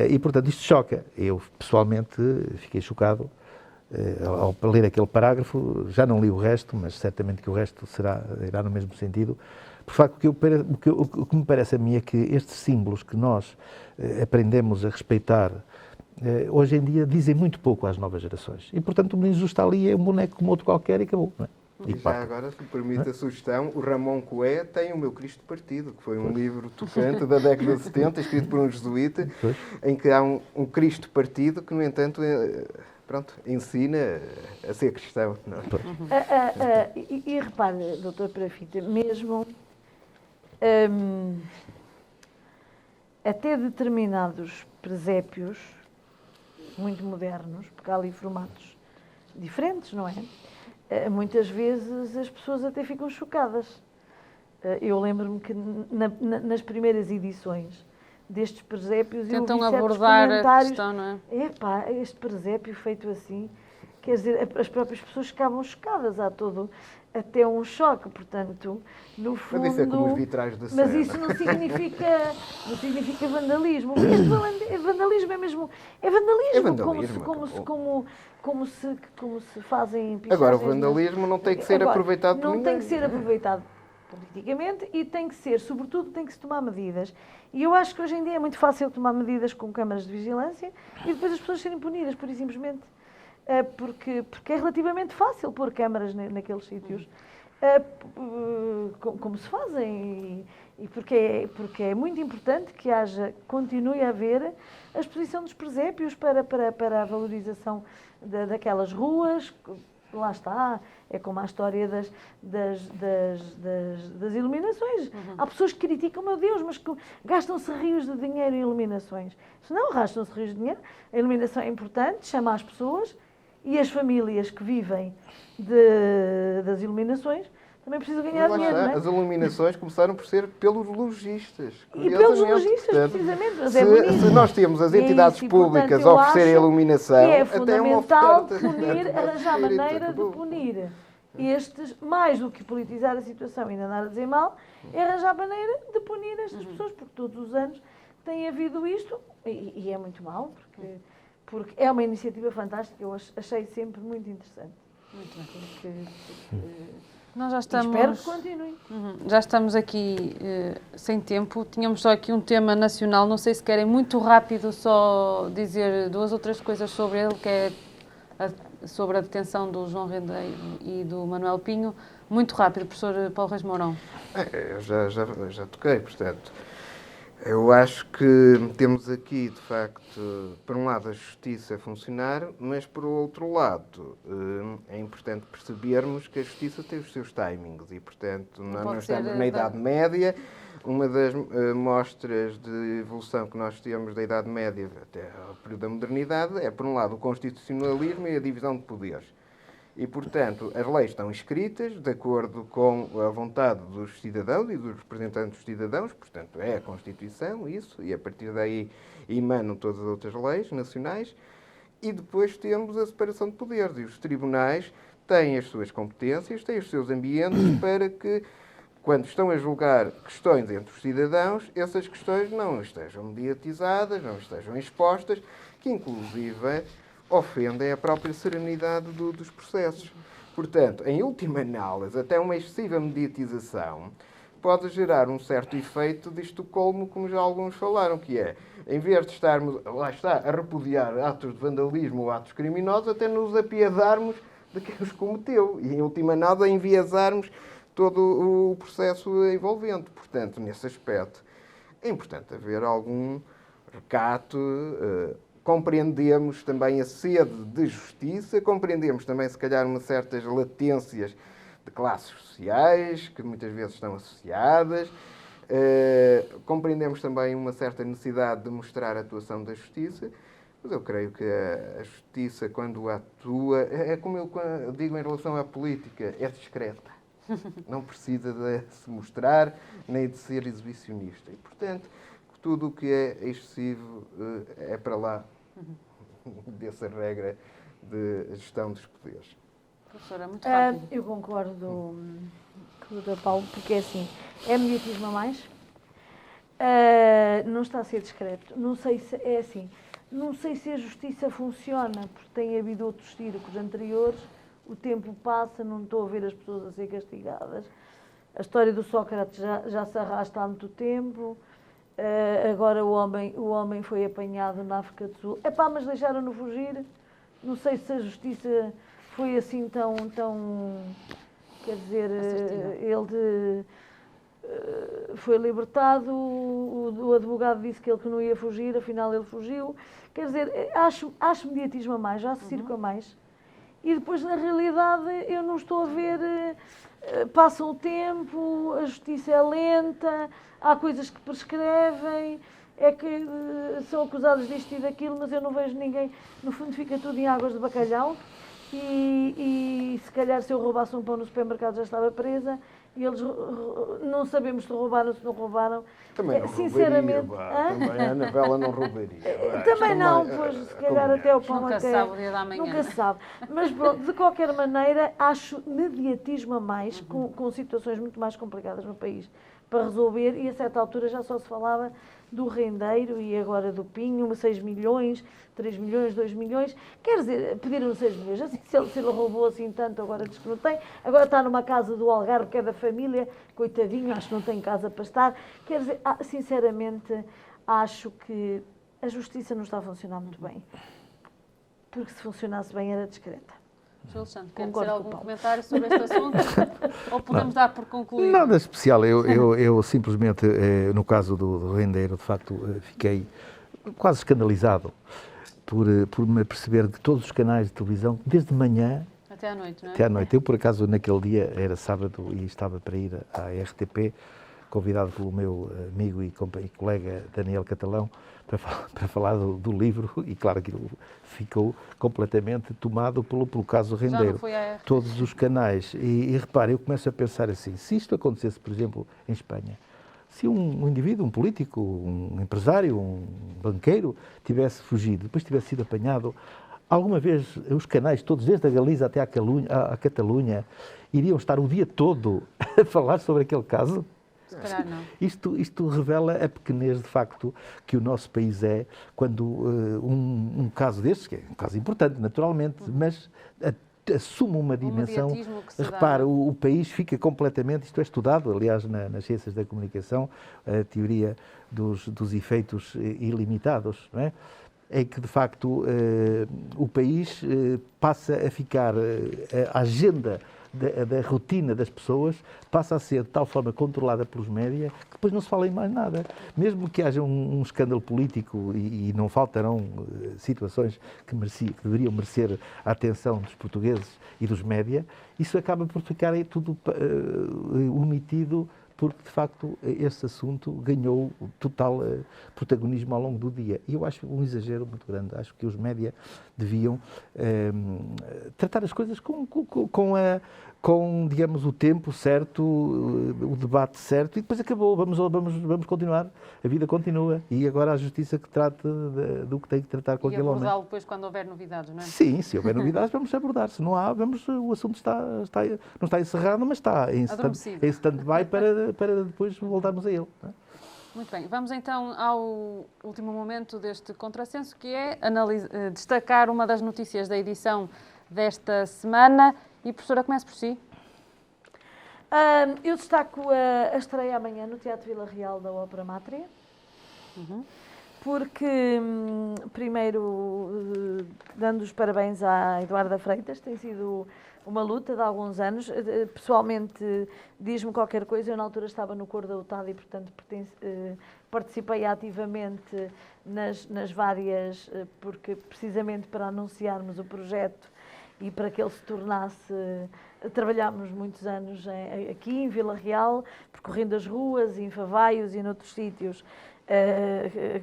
E, portanto, isto choca. Eu, pessoalmente, fiquei chocado ao ler aquele parágrafo. Já não li o resto, mas certamente que o resto irá no mesmo sentido. Por facto, o que me parece a mim é que estes símbolos que nós aprendemos a respeitar, hoje em dia, dizem muito pouco às novas gerações. E, portanto, o Menino Jesus está ali, é um boneco como outro qualquer e acabou, não é? E já agora, se me permite a sugestão, o Ramon Coé tem o Meu Cristo Partido, que foi um livro tocante da década de 70, escrito por um jesuíta, em que há um Cristo partido que, no entanto, ensina a ser cristão. Não é? E repare, doutor Perafita, mesmo até determinados presépios muito modernos, porque há ali formatos diferentes, não é? Muitas vezes as pessoas até ficam chocadas. Eu lembro-me que nas primeiras edições destes presépios tentam eu vi abordar a questão, não é? Este presépio feito assim, quer dizer, as próprias pessoas ficavam chocadas, há todo até um choque, portanto, no fundo... Mas isso é como os vitrais da Serra. Mas isso não significa vandalismo. Este vandalismo é mesmo... É vandalismo, como se fazem pichagens. Agora, o vandalismo não tem que ser aproveitado por ninguém. Não tem que ser aproveitado politicamente e tem que ser, sobretudo, tem que se tomar medidas. E eu acho que hoje em dia é muito fácil tomar medidas com câmaras de vigilância e depois as pessoas serem punidas, pura e simplesmente. Porque é relativamente fácil pôr câmaras naqueles sítios, como se fazem, e porque é muito importante que continue a haver a exposição dos presépios para a valorização daquelas ruas. Lá está, é como a história das iluminações. Há pessoas que criticam, meu Deus, mas que gastam-se rios de dinheiro em iluminações. Se não, gastam-se rios de dinheiro. A iluminação é importante, chama as pessoas e as famílias que vivem das iluminações também precisam ganhar dinheiro, não é? As iluminações começaram por ser pelos lojistas. E pelos lojistas, portanto, precisamente. Mas se nós temos as entidades públicas a oferecerem iluminação, é fundamental arranjar maneira de punir estes, mais do que politizar a situação e ainda andar a dizer mal, é arranjar maneira de punir estas pessoas, porque todos os anos tem havido isto, e é muito mal, porque é uma iniciativa fantástica, eu achei sempre muito interessante. Muito bem. Nós já estamos... Espero que continue. Já estamos aqui sem tempo. Tínhamos só aqui um tema nacional. Não sei se querem muito rápido só dizer duas ou três coisas sobre ele, que é sobre a detenção do João Rendeiro e do Manuel Pinho. Muito rápido, professor Paulo Reis Mourão. Eu já toquei, portanto. Eu acho que temos aqui, de facto, por um lado, a justiça a funcionar, mas, por outro lado, é importante percebermos que a justiça tem os seus timings e, portanto, nós estamos na Idade Média. Uma das mostras de evolução que nós temos da Idade Média até ao período da modernidade é, por um lado, o constitucionalismo e a divisão de poderes. E, portanto, as leis estão escritas de acordo com a vontade dos cidadãos e dos representantes dos cidadãos, portanto, é a Constituição, isso, e a partir daí emanam todas as outras leis nacionais. e depois temos a separação de poderes. E os tribunais têm as suas competências, têm os seus ambientes para que, quando estão a julgar questões entre os cidadãos, essas questões não estejam mediatizadas, não estejam expostas, que inclusive ofendem a própria serenidade dos processos. Portanto, em última análise, até uma excessiva mediatização pode gerar um certo efeito de Estocolmo, como já alguns falaram, que é, em vez de estarmos, lá está, a repudiar atos de vandalismo ou atos criminosos, até nos apiedarmos de quem os cometeu e, em última análise, a enviesarmos todo o processo envolvente. Portanto, nesse aspecto, é importante haver algum recato. Compreendemos também a sede de justiça, compreendemos também, se calhar, uma certas latências de classes sociais, que muitas vezes estão associadas. Compreendemos também uma certa necessidade de mostrar a atuação da justiça, mas eu creio que a justiça, quando atua, é como eu digo em relação à política, é discreta. Não precisa de se mostrar, nem de ser exibicionista. E, portanto, tudo o que é excessivo é para lá dessa regra de gestão dos poderes. Professora, muito rápido. Eu concordo com o Dr. Paulo, porque é assim, é mediatismo a mais, não está a ser discreto. Não sei se é assim, não sei se a justiça funciona, porque tem havido outros círculos anteriores, o tempo passa, não estou a ver as pessoas a ser castigadas. A história do Sócrates já se arrasta há muito tempo. Agora o homem foi apanhado na África do Sul. Mas deixaram-no fugir. Não sei se a justiça foi assim tão quer dizer, ele foi libertado, o advogado disse que ele que não ia fugir, afinal ele fugiu. Quer dizer, acho mediatismo a mais, acho circo a mais. E depois, na realidade, eu não estou a ver, passa o tempo, a justiça é lenta, há coisas que prescrevem, é que são acusados disto e daquilo, mas eu não vejo ninguém, no fundo fica tudo em águas de bacalhau e se calhar se eu roubasse um pão no supermercado já estava presa e eles não sabemos se roubaram, se não roubaram. Também não sinceramente, roubaria, também a Anabela não roubaria. Também não, pois se calhar até o pão Nunca até... sabe o dia da manhã. Nunca se sabe. Mas pronto, de qualquer maneira, acho mediatismo a mais, com situações muito mais complicadas no país para resolver, e a certa altura já só se falava do rendeiro e agora do Pinho, 6 milhões, 3 milhões, 2 milhões. Quer dizer, pediram 6 milhões. Assim, se ele roubou assim tanto, agora diz que não tem. Agora está numa casa do Algarve, que é da família, coitadinho, acho que não tem casa para estar. Quer dizer, sinceramente, acho que a justiça não está a funcionar muito bem. Porque se funcionasse bem era discreta. Sr. Alexandre, quer Concordo dizer com algum o Paulo. comentário sobre este assunto? Ou podemos dar por concluído? Nada especial. Eu simplesmente, no caso do rendeiro, de facto, fiquei quase escandalizado por me perceber que todos os canais de televisão, desde manhã Até à noite, não é? até à noite. Eu, por acaso, naquele dia, era sábado e estava para ir à RTP, convidado pelo meu amigo e colega Daniel Catalão, para falar do livro, e claro que aquilo ficou completamente tomado pelo caso Já não rendeiro. foi à RTP. Todos os canais. E repare, eu começo a pensar assim, se isto acontecesse, por exemplo, em Espanha, se um indivíduo, um político, um empresário, um banqueiro, tivesse fugido, depois tivesse sido apanhado, alguma vez os canais todos, desde a Galiza até à Catalunha, iriam estar o dia todo a falar sobre aquele caso? Se calhar não. Isto revela a pequenez, de facto, que o nosso país é quando um caso destes, que é um caso importante, naturalmente, mas assume uma dimensão. mediatismo que se dá. Repara, o país fica completamente, isto é estudado, aliás, nas ciências da comunicação, a teoria dos efeitos ilimitados, não é? É que, de facto, o país passa a ficar, a agenda da rotina das pessoas passa a ser de tal forma controlada pelos média que depois não se fala em mais nada. Mesmo que haja um escândalo político e não faltarão situações que deveriam merecer a atenção dos portugueses e dos média, isso acaba por ficar aí tudo omitido porque de facto esse assunto ganhou total protagonismo ao longo do dia. E eu acho um exagero muito grande. Acho que os média deviam tratar as coisas com, digamos, o tempo certo, o debate certo, e depois acabou. Vamos continuar. A vida continua. E agora a justiça que trate do que tem que tratar com aquele homem. E abordá-lo depois quando houver novidades, não é? Sim, se houver novidades, vamos abordar. Se não há, o assunto não está encerrado, mas está em stand-by para depois voltarmos a ele. Não é? Muito bem, vamos então ao último momento deste contrassenso, que é destacar uma das notícias da edição desta semana. E, professora, comece por si. Eu destaco a estreia amanhã no Teatro Vila Real da Ópera Mátria, porque, primeiro, dando os parabéns à Eduarda Freitas, tem sido uma luta de alguns anos. Pessoalmente, diz-me qualquer coisa, eu na altura estava no coro da UTAD e, portanto, participei ativamente nas várias, porque precisamente para anunciarmos o projeto e para que ele se tornasse... Trabalhámos muitos anos aqui em Vila Real, percorrendo as ruas, em Favaios e noutros sítios,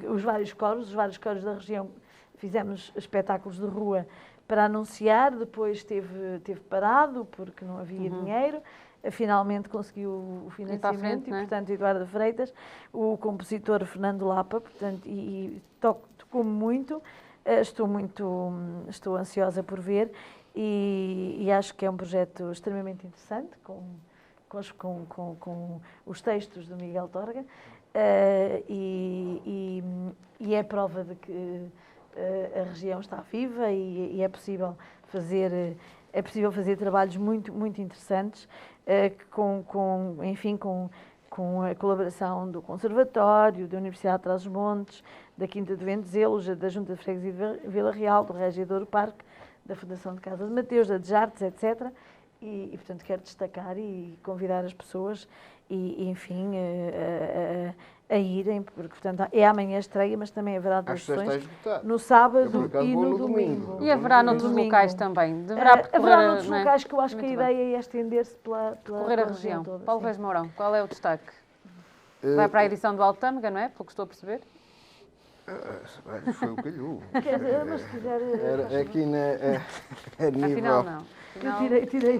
os vários coros da região, fizemos espetáculos de rua para anunciar, depois teve parado porque não havia dinheiro, finalmente conseguiu o financiamento e, portanto, Eduardo Freitas, o compositor Fernando Lapa, portanto, e tocou-me muito, estou ansiosa por ver. E acho que é um projeto extremamente interessante, com os textos do Miguel Torga, e é prova de que a região está viva e é possível fazer trabalhos muito, muito interessantes, com a colaboração do Conservatório, da Universidade de Trás-os-Montes, da Quinta de Vendezelos, da Junta de Freguesia de Vila Real, do Regedor Parque, da Fundação de Casa de Mateus, da Desartes, etc. E, portanto, quero destacar e convidar as pessoas a irem, porque, portanto, é amanhã a estreia, mas também haverá degustações no sábado e no domingo. E haverá noutros locais também. Haverá noutros locais que eu acho que a ideia é estender-se pela a região toda. Paulo Reis Mourão, qual é o destaque? Vai para a edição do Altâmega, não é? Pelo que estou a perceber. Foi o que calhou. Quer dizer, mas se quiser... Aqui a nível... Afinal, não. Eu tirei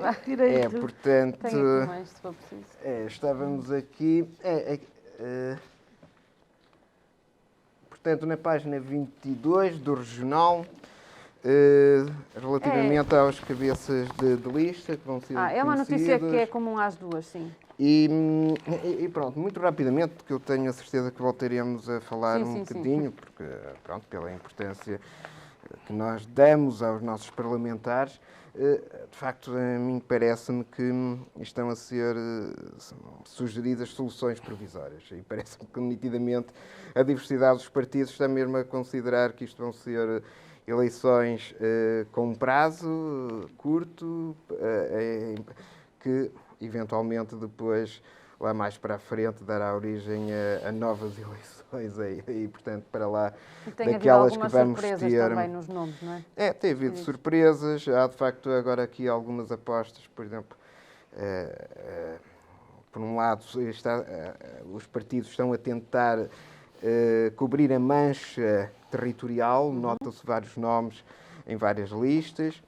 tudo. Portanto... Tenho aqui mais, se for preciso. Estávamos aqui... portanto, na página 22 do Regional, relativamente aos cabeças de lista que vão ser é uma notícia que é comum às duas, sim. E pronto, muito rapidamente, porque eu tenho a certeza que voltaremos a falar bocadinho, porque, pronto, pela importância que nós damos aos nossos parlamentares, de facto, a mim parece-me que estão a ser sugeridas soluções provisórias. E parece-me que, nitidamente, a diversidade dos partidos está mesmo a considerar que isto vão ser eleições com um prazo curto, que eventualmente depois, lá mais para a frente, dará origem a novas eleições e, portanto, para lá daquelas que vamos ter. Tem havido também nos nomes, não é? Tem havido surpresas. Há, de facto, agora aqui algumas apostas, por exemplo, por um lado, os partidos estão a tentar cobrir a mancha territorial, nota-se vários nomes em várias listas,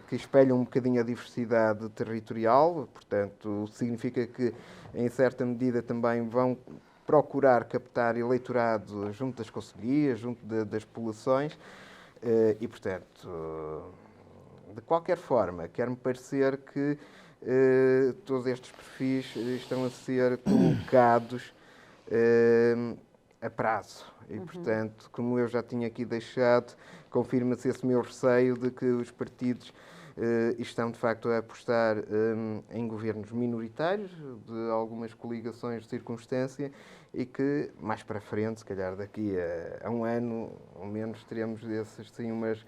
que espelham um bocadinho a diversidade territorial, portanto, significa que, em certa medida, também vão procurar captar eleitorado junto das concelhias, junto das populações, e, portanto, de qualquer forma, quer-me parecer que todos estes perfis estão a ser colocados a prazo. E, portanto, como eu já tinha aqui deixado, confirma-se esse meu receio de que os partidos estão, de facto, a apostar em governos minoritários, de algumas coligações de circunstância, e que, mais para frente, se calhar daqui a um ano, ou menos, teremos umas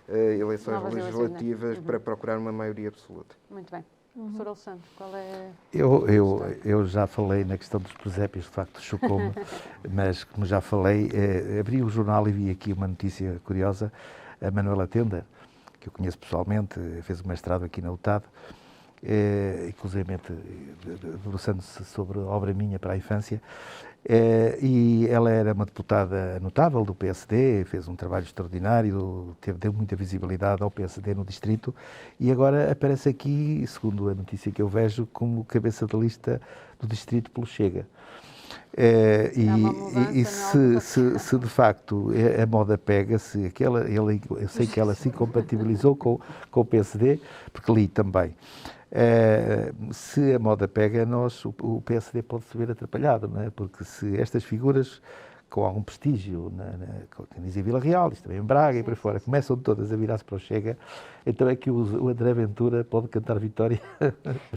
eleições legislativas para procurar uma maioria absoluta. Muito bem. Professor Alexandre, qual é... Eu já falei na questão dos presépios, de facto chocou-me, mas como já falei, abri o jornal e vi aqui uma notícia curiosa. A Manuela Tenda, que eu conheço pessoalmente, fez o mestrado aqui na UTAD, inclusive debruçando-se sobre a obra minha para a infância. E ela era uma deputada notável do PSD, fez um trabalho extraordinário, deu muita visibilidade ao PSD no distrito e agora aparece aqui, segundo a notícia que eu vejo, como cabeça de lista do distrito pelo Chega. Se de facto a moda pega, eu sei que ela se compatibilizou com o PSD, porque li também. Se a moda pega, o PSD pode se ver atrapalhado, não é? Porque se estas figuras com algum prestígio, em Vila Real, isto também em Braga e por aí fora, começam todas a virar-se para o Chega, então é que o André Ventura pode cantar vitória.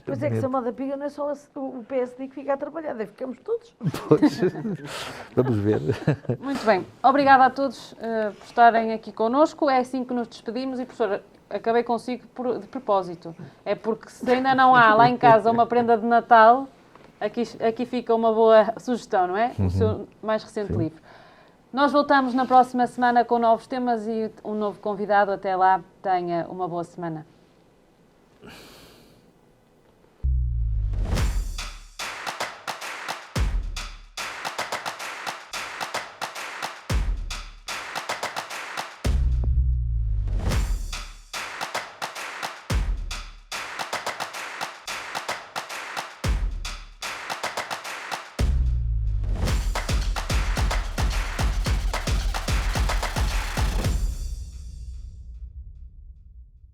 Pois é que se a moda pega não é só o PSD que fica atrapalhado, é que ficamos todos. Pois, vamos ver. Muito bem, obrigada a todos por estarem aqui connosco, é assim que nos despedimos e, professora, acabei consigo de propósito, é porque se ainda não há lá em casa uma prenda de Natal, aqui fica uma boa sugestão, não é? O seu mais recente livro. Nós voltamos na próxima semana com novos temas e um novo convidado. Até lá, tenha uma boa semana.